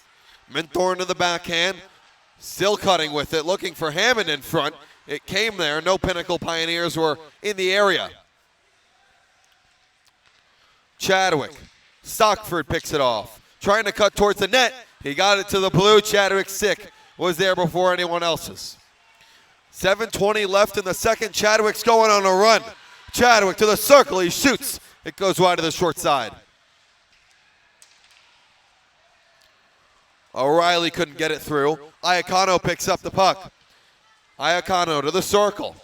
Minthorn to the backhand. Still cutting with it, looking for Hammond in front. It came there. No Pinnacle Pioneers were in the area. Chadwick. Stockford picks it off. Trying to cut towards the net. He got it to the blue. Chadwick's stick was there before anyone else's. 7:20 left in the second. Chadwick's going on a run. Chadwick to the circle. He shoots. It goes wide to the short side. O'Reilly couldn't get it through. Iacano picks up the puck. Iacano to the circle.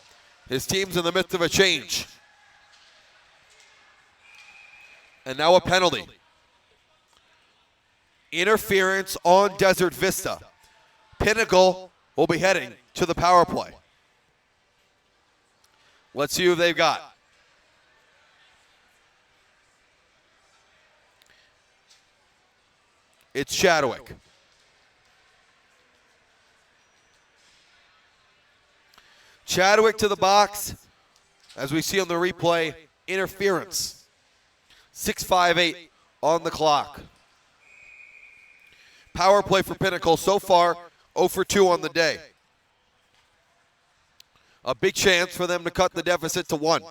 His team's in the midst of a change. And now a penalty. Interference on Desert Vista. Pinnacle will be heading to the power play. Let's see who they've got. It's Chadwick. Chadwick to the box. As we see on the replay, interference. 6:58 on the clock. power play for Pinnacle so far, 0 for 2 on the day. A big chance for them to cut the deficit to 1.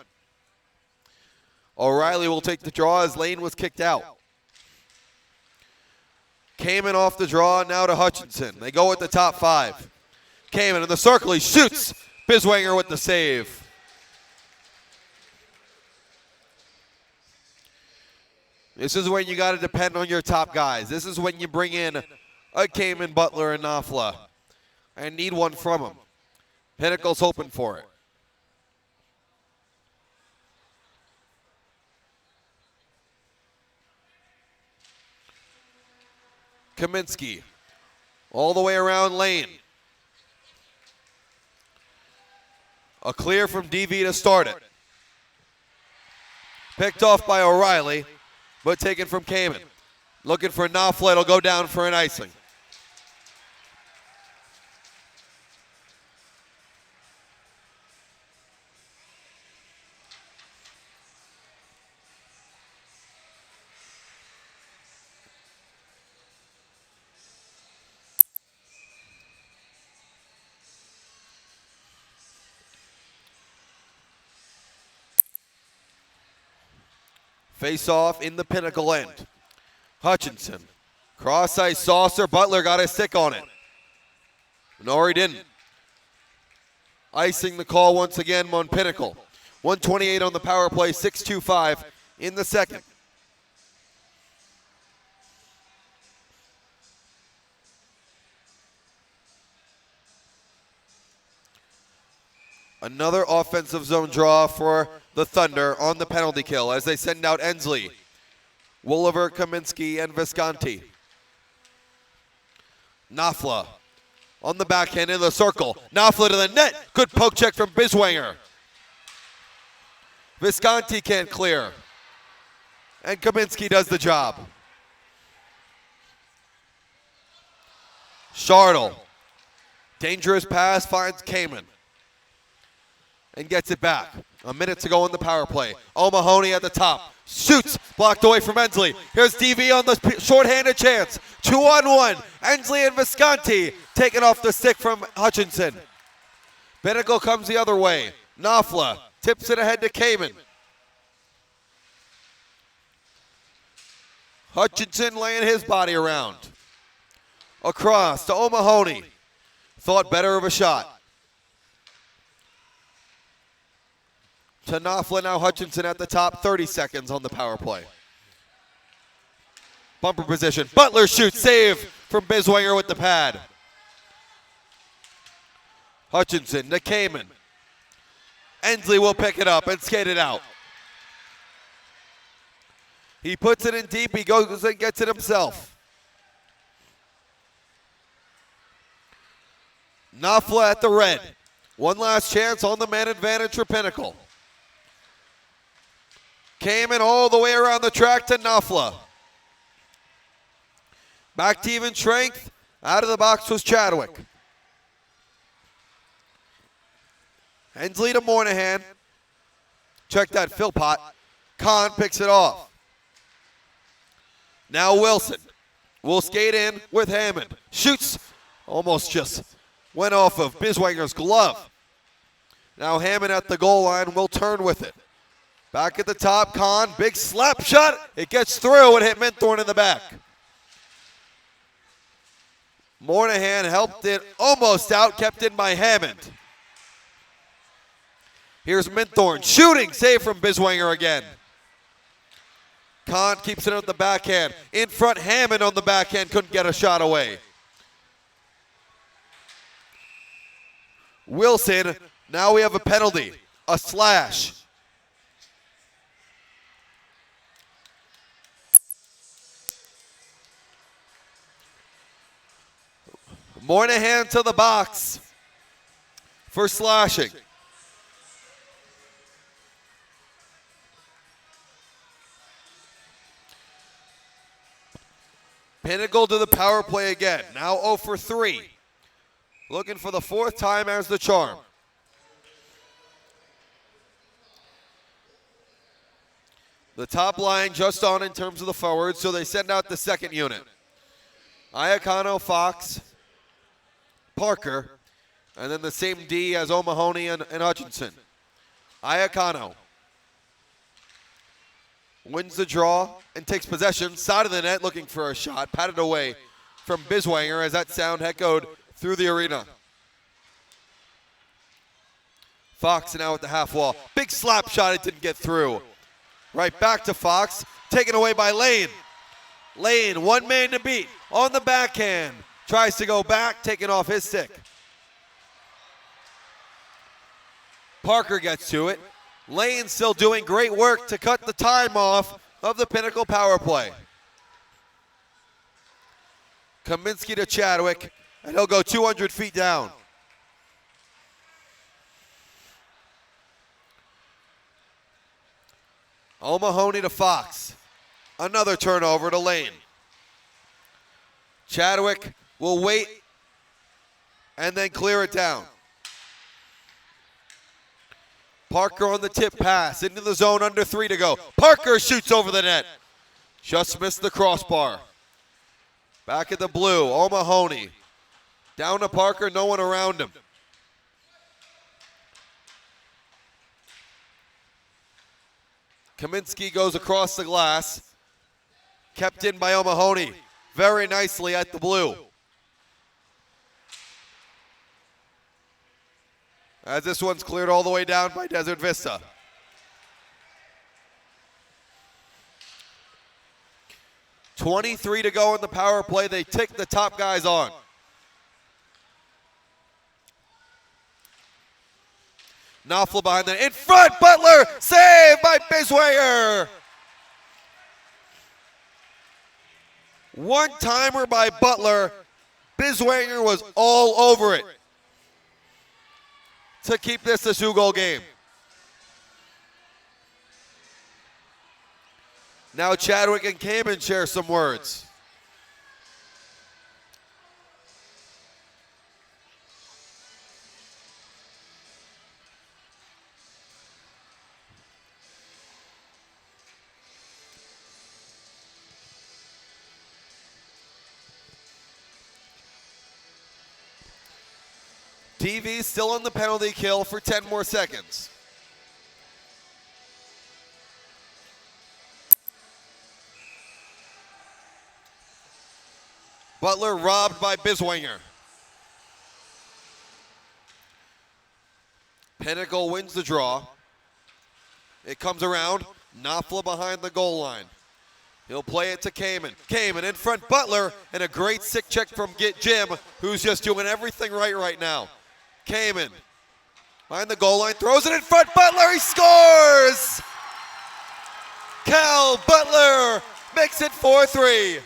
O'Reilly will take the draw as Lane was kicked out. Kamen off the draw, now to Hutchinson. They go with the top 5. Kamen in the circle, he shoots. Biswanger with the save. This is when you got to depend on your top guys. This is when you bring in a Kamen, Butler, and Knopfler and need one from them. Pinnacle's hoping for it. Kaminsky all the way around Lane. A clear from DV to start it. Picked off by O'Reilly, but taken from Kamen. Looking for Knopfler, it'll go down for an icing. Face off in the Pinnacle end. Hutchinson. Cross ice saucer. Butler got his stick on it. No, he didn't. Icing the call once again on Pinnacle. 128 on the power play, 6-2-5 in the second. Another offensive zone draw for the Thunder on the penalty kill as they send out Ensley, Wolliver, Kaminsky, and Visconti. Knopfler on the backhand in the circle. Knopfler to the net. Good poke check from Biswanger. Visconti can't clear. And Kaminsky does the job. Shardle. Dangerous pass finds Kamen. And gets it back. A minute to go in the power play. O'Mahony at the top. Shoots. Blocked away from Ensley. Here's DV on the shorthanded chance. 2-on-1. Ensley and Visconti taking off the stick from Hutchinson. Pinnacle comes the other way. Knopfler tips it ahead to Kamen. Hutchinson laying his body around. Across to O'Mahony. Thought better of a shot. To Knopfler, now Hutchinson at the top, 30 seconds on the power play. Bumper position, Butler shoots, save from Biswanger with the pad. Hutchinson to Kamen. Ensley will pick it up and skate it out. He puts it in deep, he goes and gets it himself. Knopfler at the red. One last chance on the man advantage for Pinnacle. Kamen all the way around the track to Knopfler. Back to even strength. Out of the box was Chadwick. Ensley to Moynihan. Check that Philpott. Kahn picks it off. Now Wilson will skate in with Hammond. Shoots. Almost just went off of Biswanger's glove. Now Hammond at the goal line will turn with it. Back at the top, Kahn, big slap shot. It gets through and hit Minthorn in the back. Moynihan helped it almost out, kept in by Hammond. Here's Minthorn, shooting, save from Biswanger again. Kahn keeps it at the backhand. In front, Hammond on the backhand, couldn't get a shot away. Wilson, now we have a penalty, a slash. Moynihan to the box for slashing. Pinnacle to the power play again. Now 0 for 3. Looking for the 4th time as the charm. The top line just on in terms of the forwards, so they send out the second unit. Iacano, Fox, Parker, and then the same D as O'Mahony and Hutchinson. Iacano wins the draw and takes possession. Side of the net looking for a shot. Patted away from Biswanger as that sound echoed through the arena. Fox now at the half wall. Big slap shot, it didn't get through. Right back to Fox, taken away by Lane. Lane, one man to beat on the backhand. Tries to go back, taken off his stick. Parker gets to it. Lane still doing great work to cut the time off of the Pinnacle power play. Kaminsky to Chadwick, and he'll go 200 feet down. O'Mahony to Fox. Another turnover to Lane. Chadwick will wait and then clear it down. Parker on the tip pass, into the zone, under 3 to go. Parker shoots over the net. Just missed the crossbar. Back at the blue, O'Mahony. Down to Parker, no one around him. Kaminsky goes across the glass. Kept in by O'Mahony. Very nicely at the blue. As this one's cleared all the way down by Desert Vista. .23 to go in the power play. They tick the top guys on. Knopfler behind the in front. Butler saved by Biswanger. One timer by Butler. Biswanger was all over it to keep this a 2-goal game. Now Chadwick and Kamen share some words. TV still on the penalty kill for 10 more seconds. Butler robbed by Biswanger. Pinnacle wins the draw. It comes around. Knopfler behind the goal line. He'll play it to Kamen. Kamen in front, Butler, and a great sick check from Jim, who's just doing everything right now. Kamen behind the goal line, throws it in front, Butler, he scores! Cal Butler makes it 4-3.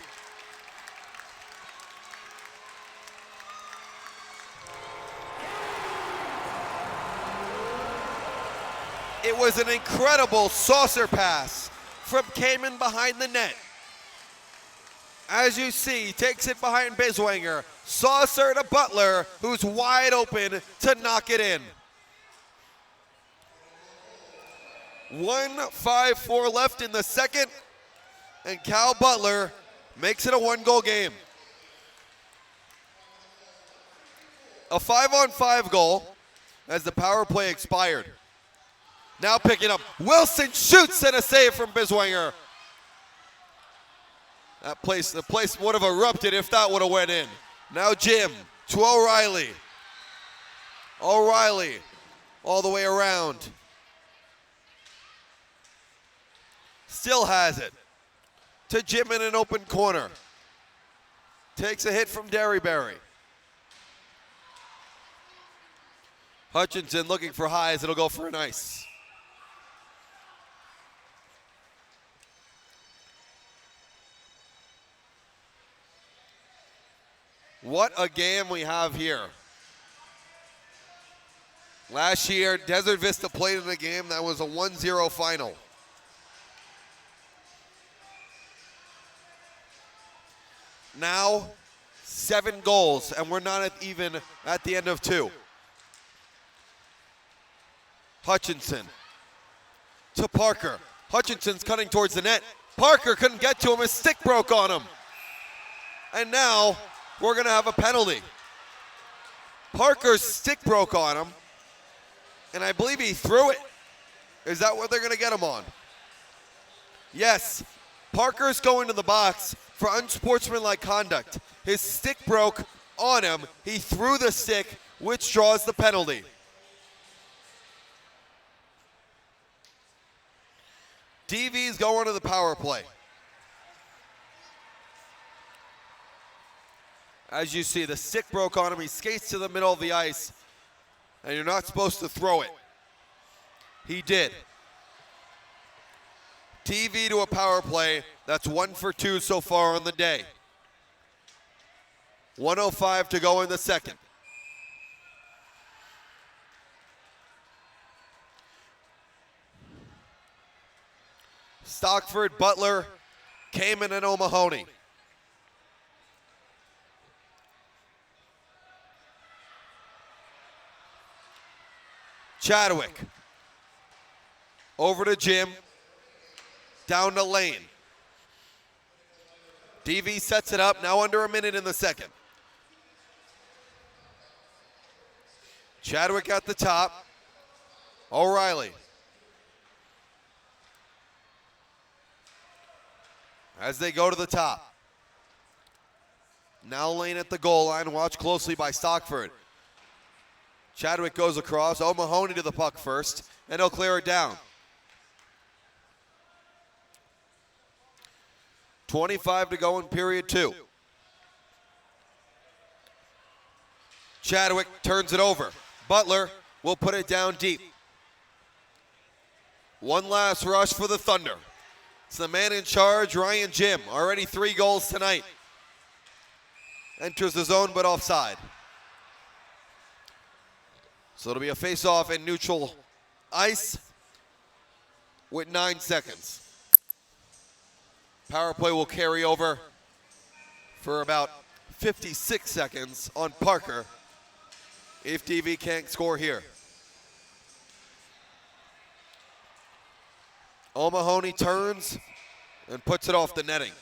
It was an incredible saucer pass from Kamen behind the net. As you see, takes it behind Biswanger. Saucer to Butler, who's wide open to knock it in. 1:54 left in the second, and Cal Butler makes it a 1-goal game. A 5-on-5 goal as the power play expired. Now picking up, Wilson shoots and a save from Biswanger. The place would have erupted if that would have went in. Now Jim to O'Reilly. O'Reilly all the way around. Still has it. To Jim in an open corner. Takes a hit from Derryberry. Hutchinson looking for highs. It'll go for an ice. What a game we have here. Last year, Desert Vista played in a game that was a 1-0 final. Now, 7 goals, and we're not even at the end of 2. Hutchinson to Parker. Hutchinson's cutting towards the net. Parker couldn't get to him, his stick broke on him. And now we're going to have a penalty. Parker's stick broke on him, and I believe he threw it. Is that what they're going to get him on? Yes, Parker's going to the box for unsportsmanlike conduct. His stick broke on him. He threw the stick, which draws the penalty. DV's going to the power play. As you see, the stick broke on him. He skates to the middle of the ice, and you're not supposed to throw it. He did. TV to a power play. That's 1 for 2 so far on the day. 1:05 to go in the second. Stockford, Butler, Kamen, and O'Mahony. Chadwick. Over to Jim. Down to Lane. DV sets it up, now under a minute in the second. Chadwick at the top. O'Reilly. As they go to the top. Now Lane at the goal line, watched closely by Stockford. Chadwick goes across, O'Mahony to the puck first, and he'll clear it down. 25 to go in period 2. Chadwick turns it over. Butler will put it down deep. One last rush for the Thunder. It's the man in charge, Ryan Jim. Already 3 goals tonight. Enters the zone, but offside. So it'll be a face-off in neutral ice with 9 seconds. Power play will carry over for about 56 seconds on Parker if DV can't score here. O'Mahony turns and puts it off the netting.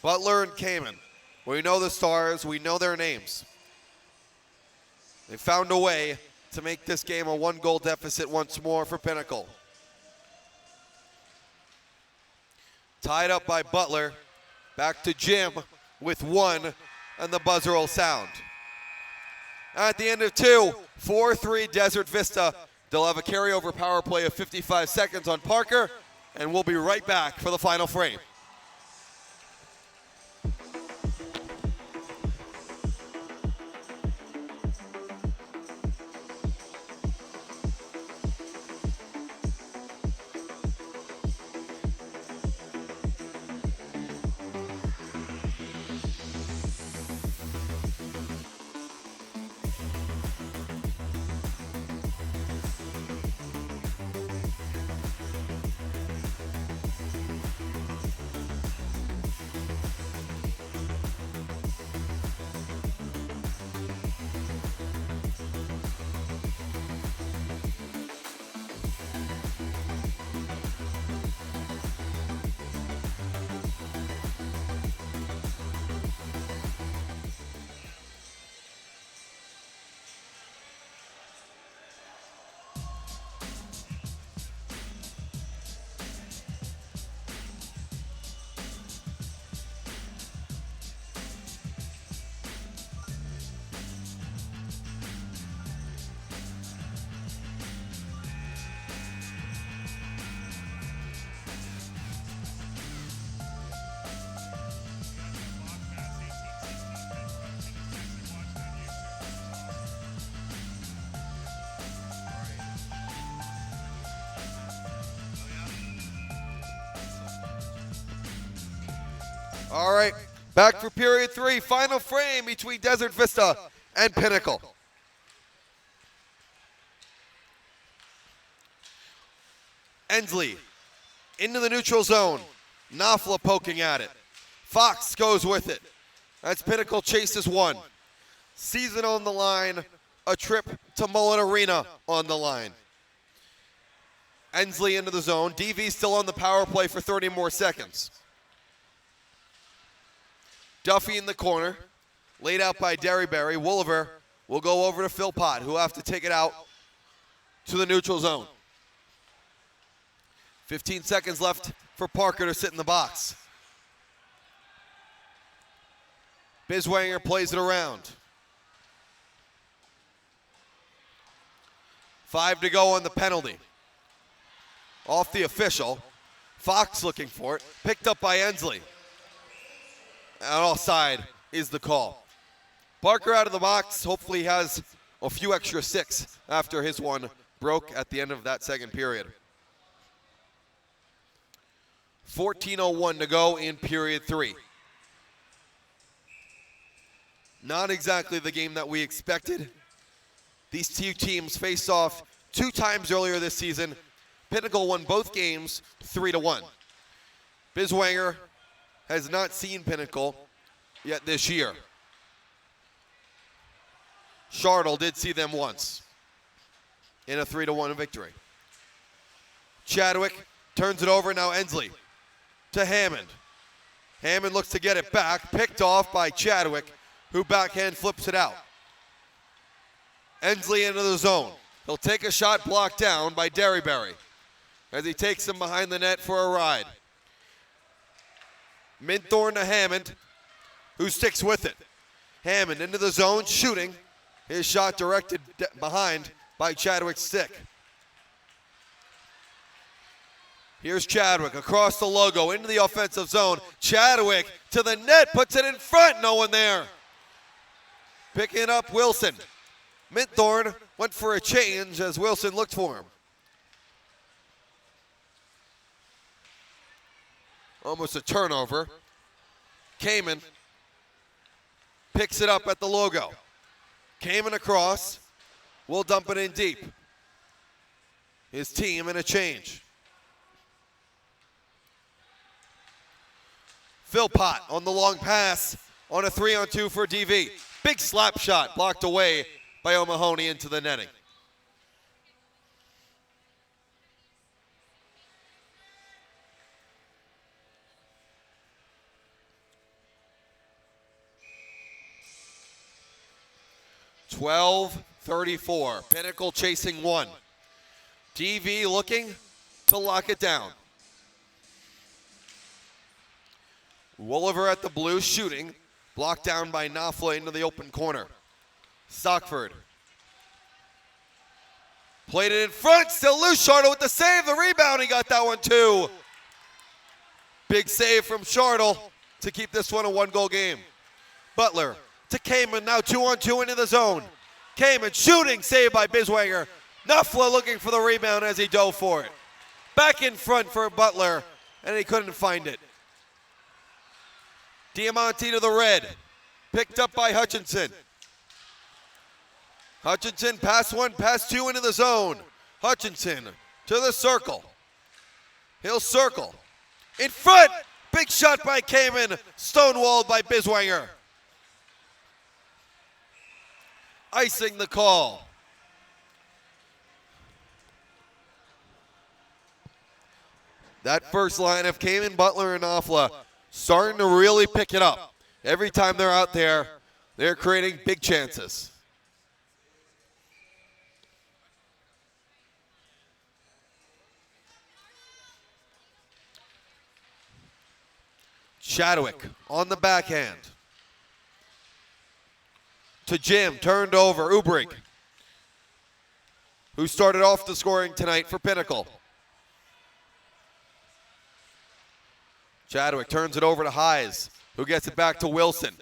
Butler and Kamen. We know the stars, we know their names. They found a way to make this game a 1-goal deficit once more for Pinnacle. Tied up by Butler. Back to Jim with 1, and the buzzer will sound. At the end of 2, 4-3 Desert Vista. They'll have a carryover power play of 55 seconds on Parker, and we'll be right back for the final frame. All right, back for period 3, final frame between Desert Vista and Pinnacle. Ensley into the neutral zone. Knopfler poking at it. Fox goes with it. That's Pinnacle chases 1. Season on the line, a trip to Mullen Arena on the line. Ensley into the zone. DV still on the power play for 30 more seconds. Duffy in the corner, laid out by Derryberry. Wolliver will go over to Philpott, who will have to take it out to the neutral zone. 15 seconds left for Parker to sit in the box. Biswanger plays it around. 5 to go on the penalty. Off the official. Fox looking for it. Picked up by Ensley. And offside is the call. Parker out of the box. Hopefully he has a few extra 6 after his one broke at the end of that second period. 14:01 to go in period 3. Not exactly the game that we expected. These two teams faced off 2 times earlier this season. Pinnacle won both games 3-1. Biswanger has not seen Pinnacle yet this year. Chartle did see them once in a 3-1 victory. Chadwick turns it over, now Ensley to Hammond. Hammond looks to get it back, picked off by Chadwick, who backhand flips it out. Ensley into the zone. He'll take a shot blocked down by Derryberry as he takes him behind the net for a ride. Minthorn to Hammond, who sticks with it. Hammond into the zone, shooting. His shot directed behind by Chadwick's stick. Here's Chadwick across the logo into the offensive zone. Chadwick to the net, puts it in front, no one there. Picking up Wilson. Minthorn went for a change as Wilson looked for him. Almost a turnover. Kamen picks it up at the logo. Kamen across, will dump it in deep. His team in a change. Philpott on the long pass on a 3-on-2 for DV. Big slap shot blocked away by O'Mahony into the netting. .34, Pinnacle chasing 1. DV looking to lock it down. Wolliver at the blue shooting, blocked down by Knopfler into the open corner. Stockford played it in front, still loose. Chartle with the save, the rebound, he got that one too. Big save from Chartle to keep this one a 1-goal game. Butler to Kamen, now 2-on-2 into the zone. Kamen shooting, saved by Biswanger. Knopfler looking for the rebound as he dove for it. Back in front for Butler, and he couldn't find it. Diamante to the red, picked up by Hutchinson. Hutchinson, pass 1, pass 2 into the zone. Hutchinson to the circle. He'll circle. In front, big shot by Kamen, stonewalled by Biswanger. Icing the call. That first line of Kamen, Butler, and Knopfler starting to really pick it up. Every time they're out there, they're creating big chances. Chadwick on the backhand. To Jim, turned over, Ubrig, who started off the scoring tonight for Pinnacle. Chadwick turns it over to Hayes, who gets it back to Wilson.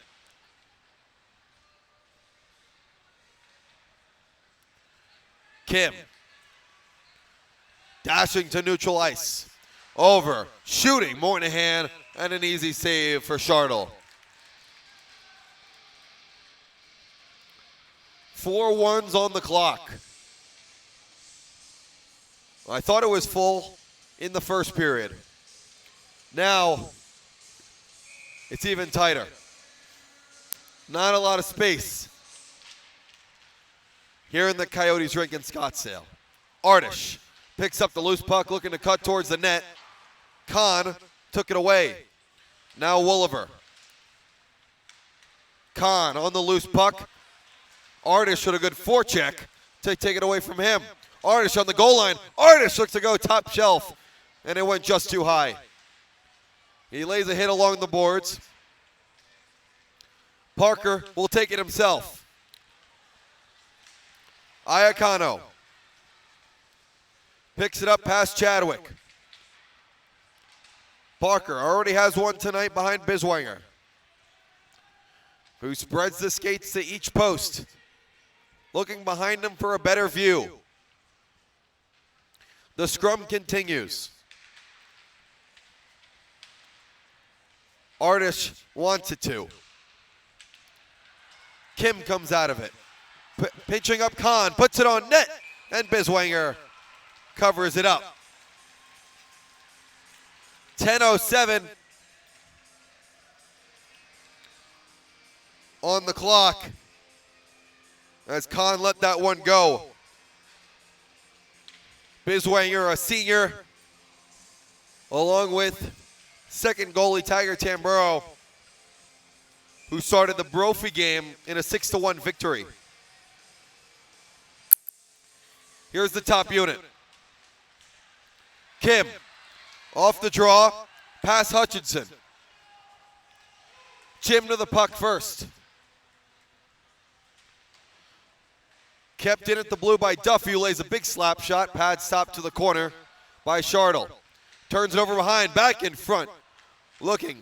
Kim, dashing to neutral ice. Over, shooting, Moynihan, and an easy save for Chartle. 4-1s on the clock. I thought it was full in the first period. Now, it's even tighter. Not a lot of space here in the Coyotes rink in Scottsdale. Artish Picks up the loose puck, looking to cut towards the net. Kahn took it away. Now Wolliver. Kahn on the loose puck. Artish with a good forecheck to take it away from him. Artish on the goal line. Artish looks to go top shelf, and it went just too high. He lays a hit along the boards. Parker will take it himself. Iacano picks it up past Chadwick. Parker already has one tonight behind Biswanger, who spreads the skates to each post, looking behind him for a better view. The scrum continues. Artish wants it to. Kim comes out of it. Pinching up Kahn, puts it on net, and Biswanger covers it up. 10:07 on the clock as Kahn let that one go. Biswanger, a senior, along with second goalie Tiger Tamburo, who started the Brophy game in a 6-1 victory. Here's the top unit. Kim, off the draw, pass Hutchinson. Jim to the puck first. Kept in at the blue by Duffy, who lays a big slap shot. Pad stop to the corner by Shartle. Turns it over behind, back in front. Looking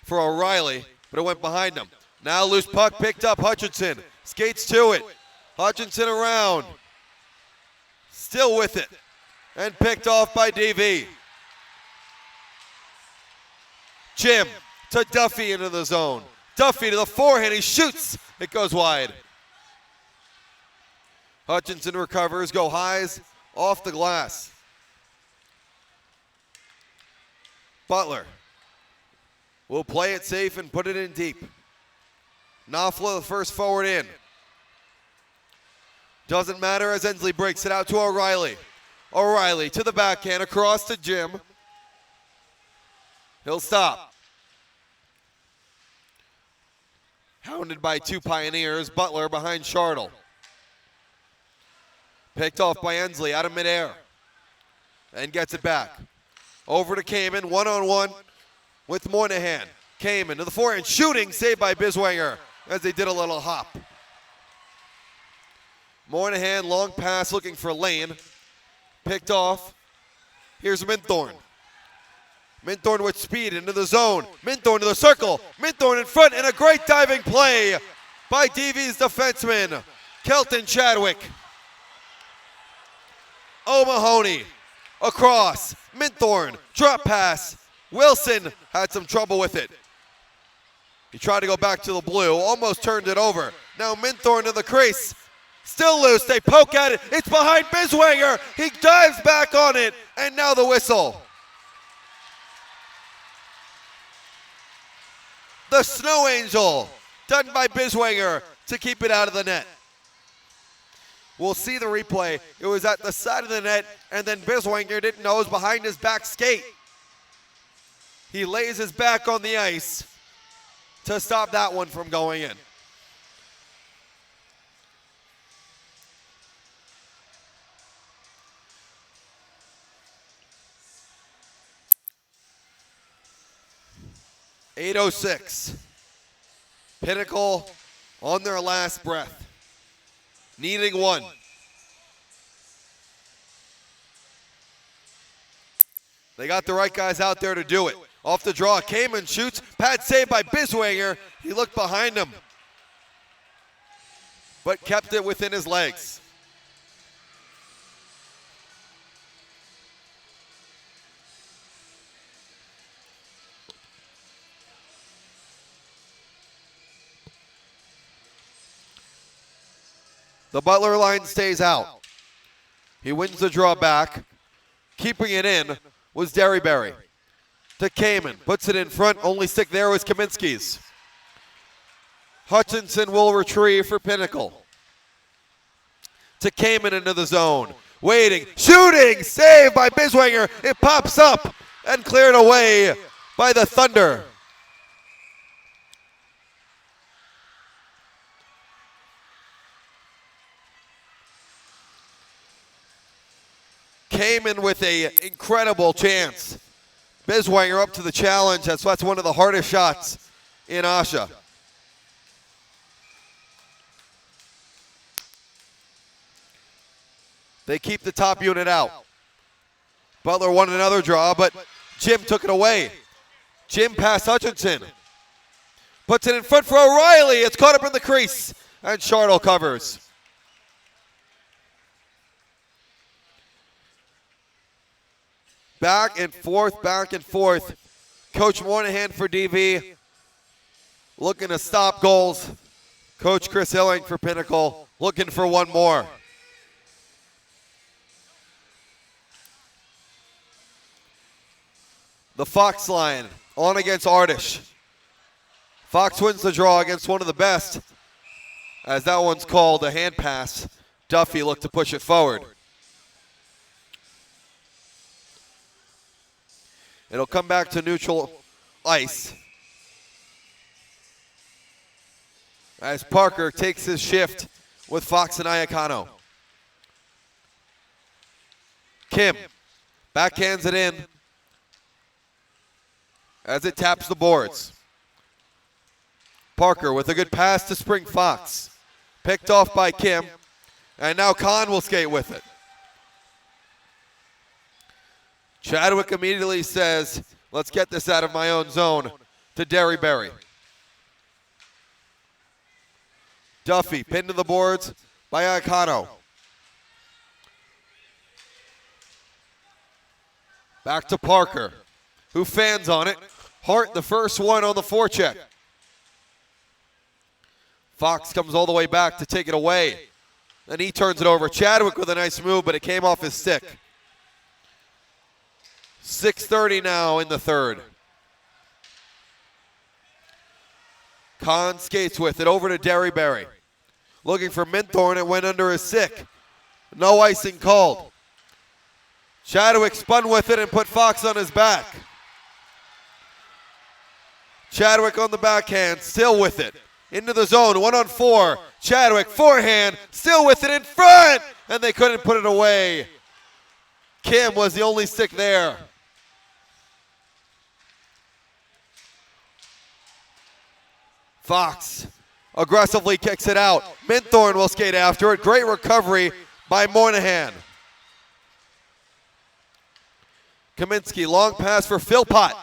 for O'Reilly, but it went behind him. Now loose puck picked up, Hutchinson. Skates to it. Hutchinson around. Still with it. And picked off by DV. Jim to Duffy into the zone. Duffy to the forehand, he shoots. It goes wide. Hutchinson recovers, go highs off the glass. Butler will play it safe and put it in deep. Knopfler, the first forward in. Doesn't matter as Ensley breaks it out to O'Reilly. O'Reilly to the backhand, across to Jim. He'll stop. Hounded by two Pioneers, Butler behind Shartle. Picked off by Ensley out of midair. And gets it back. Over to Kamen, one-on-one with Moynihan. Kamen to the forehand, shooting, saved by Biswanger as they did a little hop. Moynihan, long pass looking for Lane. Picked off. Here's Minthorn. Minthorn with speed into the zone. Minthorn to the circle. Minthorn in front, and a great diving play by DV's defenseman, Kelton Chadwick. O'Mahony across. Minthorn, drop pass. Wilson had some trouble with it. He tried to go back to the blue, almost turned it over. Now Minthorn to the crease. Still loose, they poke at it. It's behind Biswanger. He dives back on it, and now the whistle. The Snow Angel, done by Biswanger to keep it out of the net. We'll see the replay. It was at the side of the net, and then Biswanger didn't know it was behind his back skate. He lays his back on the ice to stop that one from going in. .806. Pinnacle on their last breath, needing one. They got the right guys out there to do it. Off the draw, Kamen shoots. Pad saved by Biswanger. He looked behind him, but kept it within his legs. The Butler line stays out. He wins the draw back. Keeping it in was Derryberry. To Kamen, puts it in front. Only stick there was Kaminsky's. Hutchinson will retrieve for Pinnacle. To Kamen into the zone. waiting, shooting, saved by Biswanger. It pops up and cleared away by the Thunder. Kamen with an incredible chance. Biswanger up to the challenge. That's one of the hardest shots in AHSHA. They keep the top unit out. Butler won another draw, but Jim took it away. Jim past Hutchinson. Puts it in front for O'Reilly. It's caught up in the crease, and Chartle covers. Back and forth, back and forth. Coach Moynihan for DV, looking to stop goals. Coach Chris Hilling for Pinnacle, looking for one more. The Fox line on against AHSHA. Fox wins the draw against one of the best, as that one's called a hand pass. Duffy looked to push it forward. It'll come back to neutral ice as Parker takes his shift with Fox and Iacano. Kim backhands it in as it taps the boards. Parker with a good pass to Spring Fox. Picked off by Kim, and now Kahn will skate with it. Chadwick immediately says, let's get this out of my own zone, to Derryberry. Duffy pinned to the boards by Iacano. Back to Parker, who fans on it. Hart the first one on the forecheck. Fox comes all the way back to take it away. Then he turns it over. Chadwick with a nice move, but it came off his stick. 6:30 now in the third. Kahn skates with it over to Derryberry. Looking for Minthorn, it went under his stick. No icing called. Chadwick spun with it and put Fox on his back. Chadwick on the backhand, still with it. Into the zone, 1-on-4. Chadwick, forehand, still with it in front, and they couldn't put it away. Kim was the only stick there. Fox aggressively kicks it out. Minthorn will skate after it. Great recovery by Moynihan. Kaminsky, long pass for Philpott.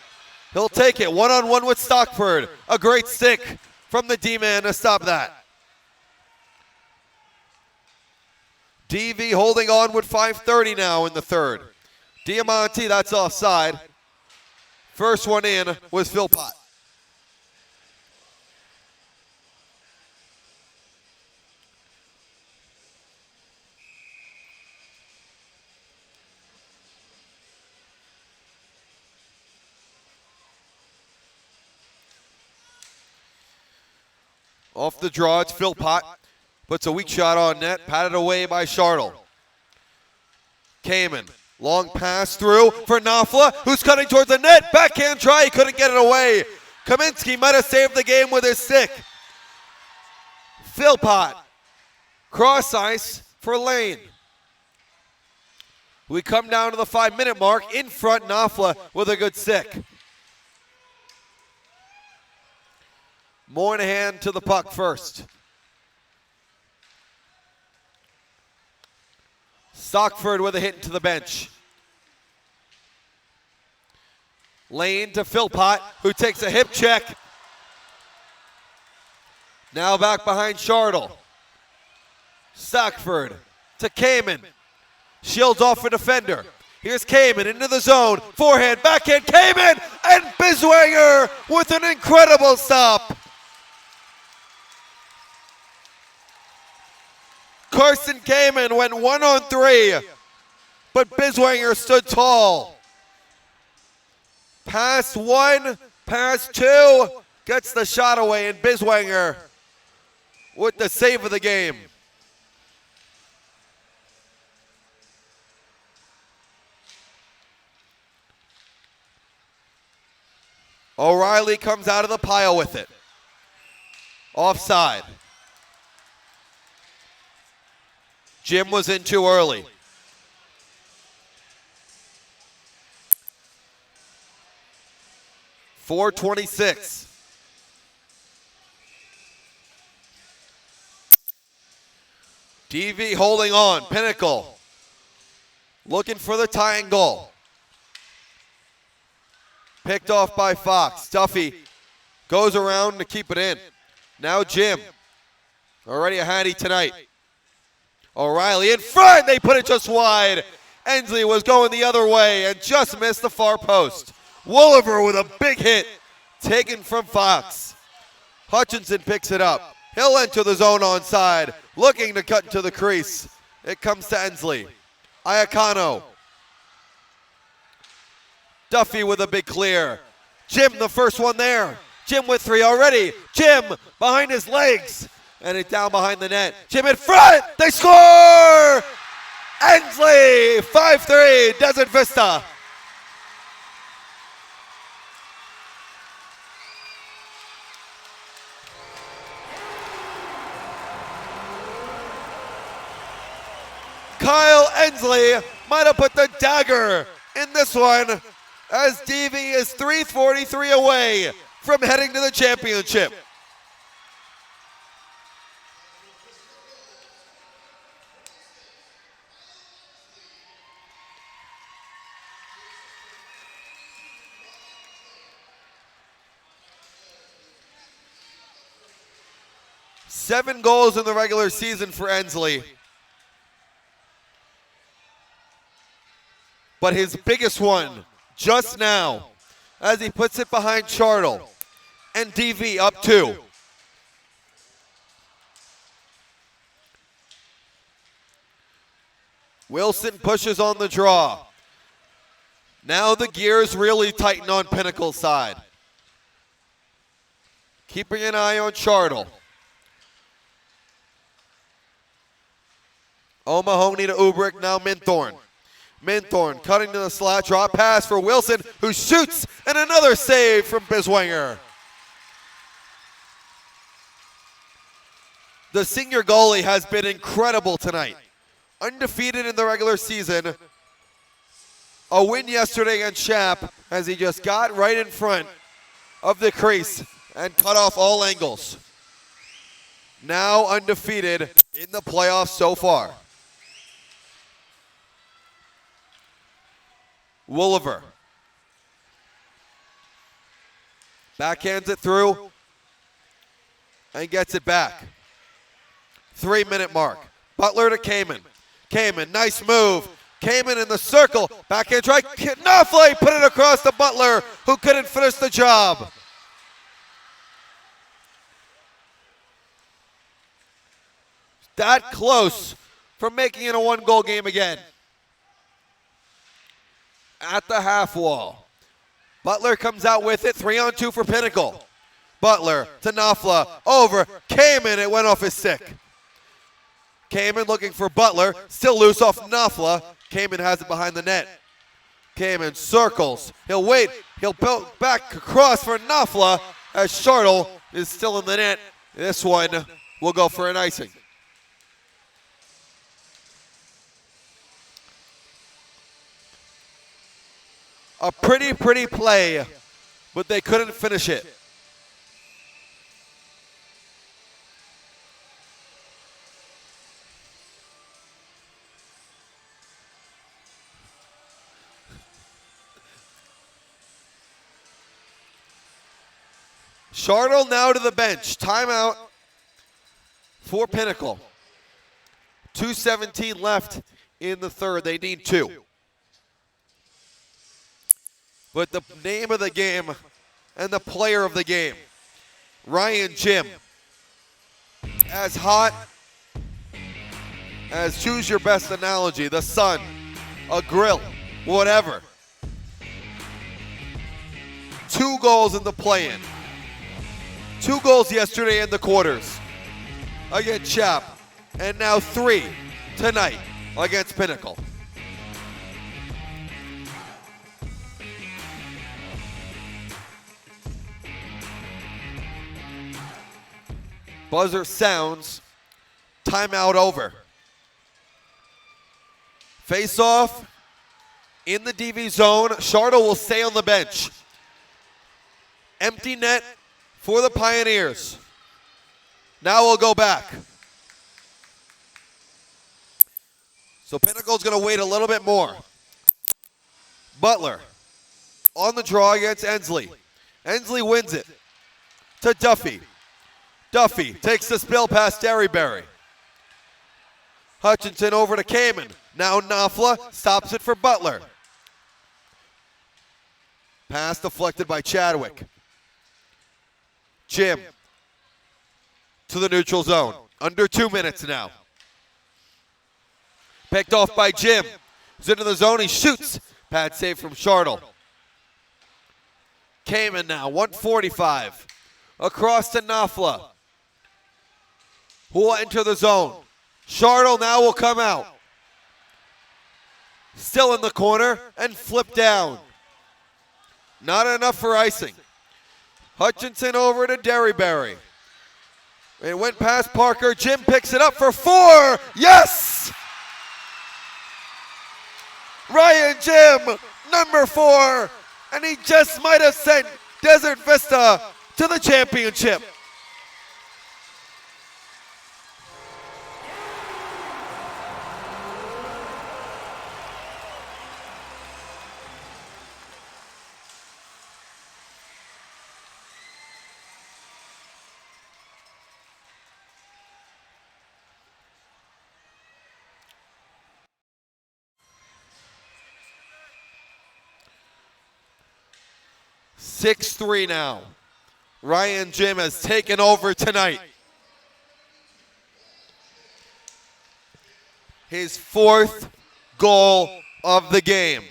He'll take it, one-on-one with Stockford. A great stick from the D-man to stop that. DV holding on with 5:30 now in the third. Diamante, that's offside. First one in was Philpott. Off the draw, it's Philpott. Puts a weak shot on net, patted away by Chartle. Kamen, long pass through for Knopfler, who's cutting towards the net. Backhand try, he couldn't get it away. Kaminsky might have saved the game with his stick. Philpott, cross ice for Lane. We come down to the 5-minute mark. In front, Knopfler with a good stick. Moynihan to the puck first. Stockford with a hit into the bench. Lane to Philpott, who takes a hip check. Now back behind Chartle. Stockford to Kamen. Shields off a defender. Here's Kamen into the zone. Forehand, backhand, Kamen! And Biswanger with an incredible stop. Carson Kamen went 1-on-3, but Biswanger stood tall. Pass one, pass two, gets the shot away, and Biswanger with the save of the game. O'Reilly comes out of the pile with it. Offside. Jim was in too early. .426. DV holding on. Pinnacle looking for the tying goal. Picked off by Fox. Duffy goes around to keep it in. Now Jim. Already a handy tonight. O'Reilly in front. They put it just wide. Ensley was going the other way and just missed the far post. Wolliver with a big hit taken from Fox. Hutchinson picks it up. He'll enter the zone onside, looking to cut into the crease. It comes to Ensley. Iacano. Duffy with a big clear. Jim, the first one there. Jim with 3 already. Jim behind his legs. And it down behind the net. Jim in front. They score! Ensley, 5-3, Desert Vista. Kyle Ensley might have put the dagger in this one, as DV is 343 away from heading to the championship. Seven goals in the regular season for Ensley. But his biggest one just now, as he puts it behind Chartle. And DV up 2. Wilson pushes on the draw. Now the gears really tighten on Pinnacle's side. Keeping an eye on Chartle. O'Mahony to Ubrick, now Minthorn. Minthorn cutting to the slot, drop pass for Wilson, who shoots, and another save from Biswanger. The senior goalie has been incredible tonight. Undefeated in the regular season. A win yesterday against Shap, as he just got right in front of the crease and cut off all angles. Now undefeated in the playoffs so far. Wolliver backhands it through and gets it back. 3-minute mark. Butler to Kamen. Kamen, nice move. Kamen in the circle. Backhand try. Knopfler put it across to Butler, who couldn't finish the job. That close from making it a 1-goal game again. At the half wall. Butler comes out with it, 3-on-2 for Pinnacle. Butler to Knopfler, over, Kamen, it went off his stick. Kamen looking for Butler, still loose off Knopfler. Kamen has it behind the net. Kamen circles, he'll wait, he'll build back across for Knopfler as Chartle is still in the net. This one will go for an icing. A pretty play, but they couldn't finish it. Chartle now to the bench. Timeout for Pinnacle. 2:17 left in the third. They need 2. But the name of the game and the player of the game, Ryan Jim, as hot as, choose your best analogy, the sun, a grill, whatever. 2 goals in the play-in. 2 goals yesterday in the quarters against Chap, and now 3 tonight against Pinnacle. Buzzer sounds. Timeout over. Face off in the DV zone. Shartle will stay on the bench. Empty net for the Pioneers. Now we'll go back. So Pinnacle's going to wait a little bit more. Butler on the draw against Ensley. Ensley wins it to Duffy. Duffy takes the spill past Derryberry. Hutchinson over to Kamen. Now Knopfler stops it for Butler. Pass deflected by Chadwick. Jim to the neutral zone. Under 2 minutes now. Picked off by Jim. He's into the zone. He shoots. Pad save from Shartle. Kamen now. 145. Across to Knopfler, who will enter the zone. Shartle now will come out. Still in the corner and flip down. Not enough for icing. Hutchinson over to Derryberry. It went past Parker. Jim picks it up for 4. Yes! Ryan Jim, number 4. And he just might have sent Desert Vista to the championship. Six-3 now. Ryan Jim has taken over tonight. His 4th goal of the game.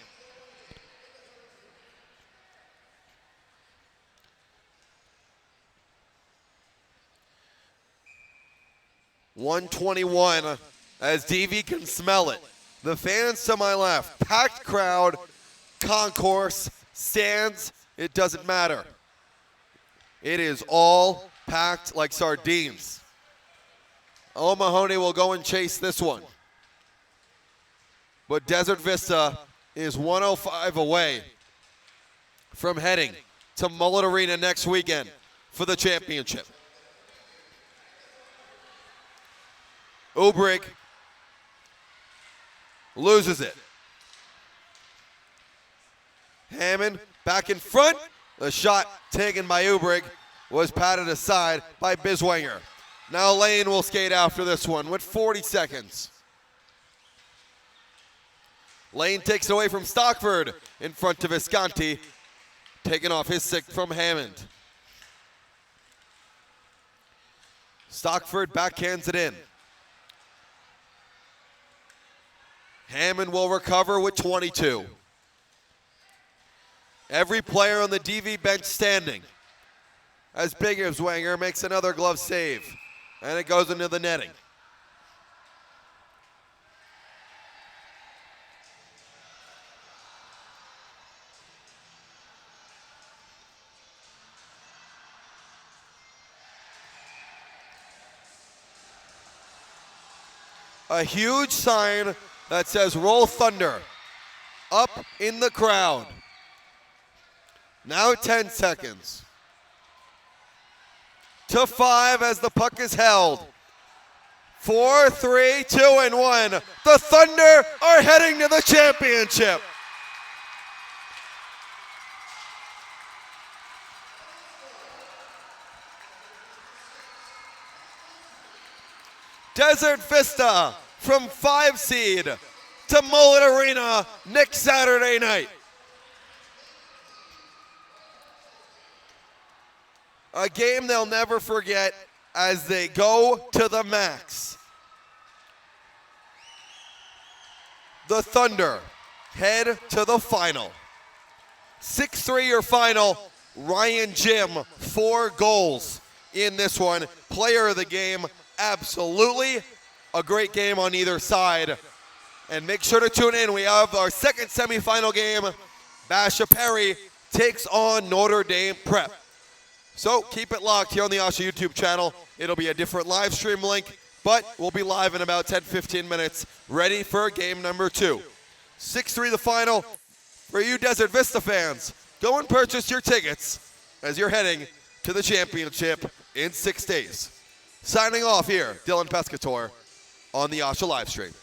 .121 as DV can smell it. The fans to my left, packed crowd, concourse, stands, it doesn't matter. It is all packed like sardines. O'Mahony will go and chase this one. But Desert Vista is 105 away from heading to Mullet Arena next weekend for the championship. Ubrig loses it. Hammond back in front. The shot taken by Ubrig was patted aside by Biswanger. Now Lane will skate after this one with 40 seconds. Lane takes it away from Stockford in front of Visconti, taking off his stick from Hammond. Stockford backhands it in. Hammond will recover with 22. Every player on the DV bench standing as Biswanger makes another glove save, and it goes into the netting. A huge sign that says Roll Thunder up in the crowd. Now 10 seconds. To 5 as the puck is held. 4, 3, 2, and 1. The Thunder are heading to the championship. Desert Vista from 5 seed to Mullet Arena next Saturday night. A game they'll never forget as they go to the max. The Thunder head to the final. 6-3 your final. Ryan Jim, 4 goals in this one. Player of the game, absolutely a great game on either side. And make sure to tune in. We have our second semifinal game. Basha Perry takes on Notre Dame Prep. So keep it locked here on the AHSHA YouTube channel. It'll be a different live stream link, but we'll be live in about 10-15 minutes, ready for game number 2. 6-3 the final. For you Desert Vista fans, go and purchase your tickets as you're heading to the championship in 6 days. Signing off here, Dylan Pescatore on the AHSHA live stream.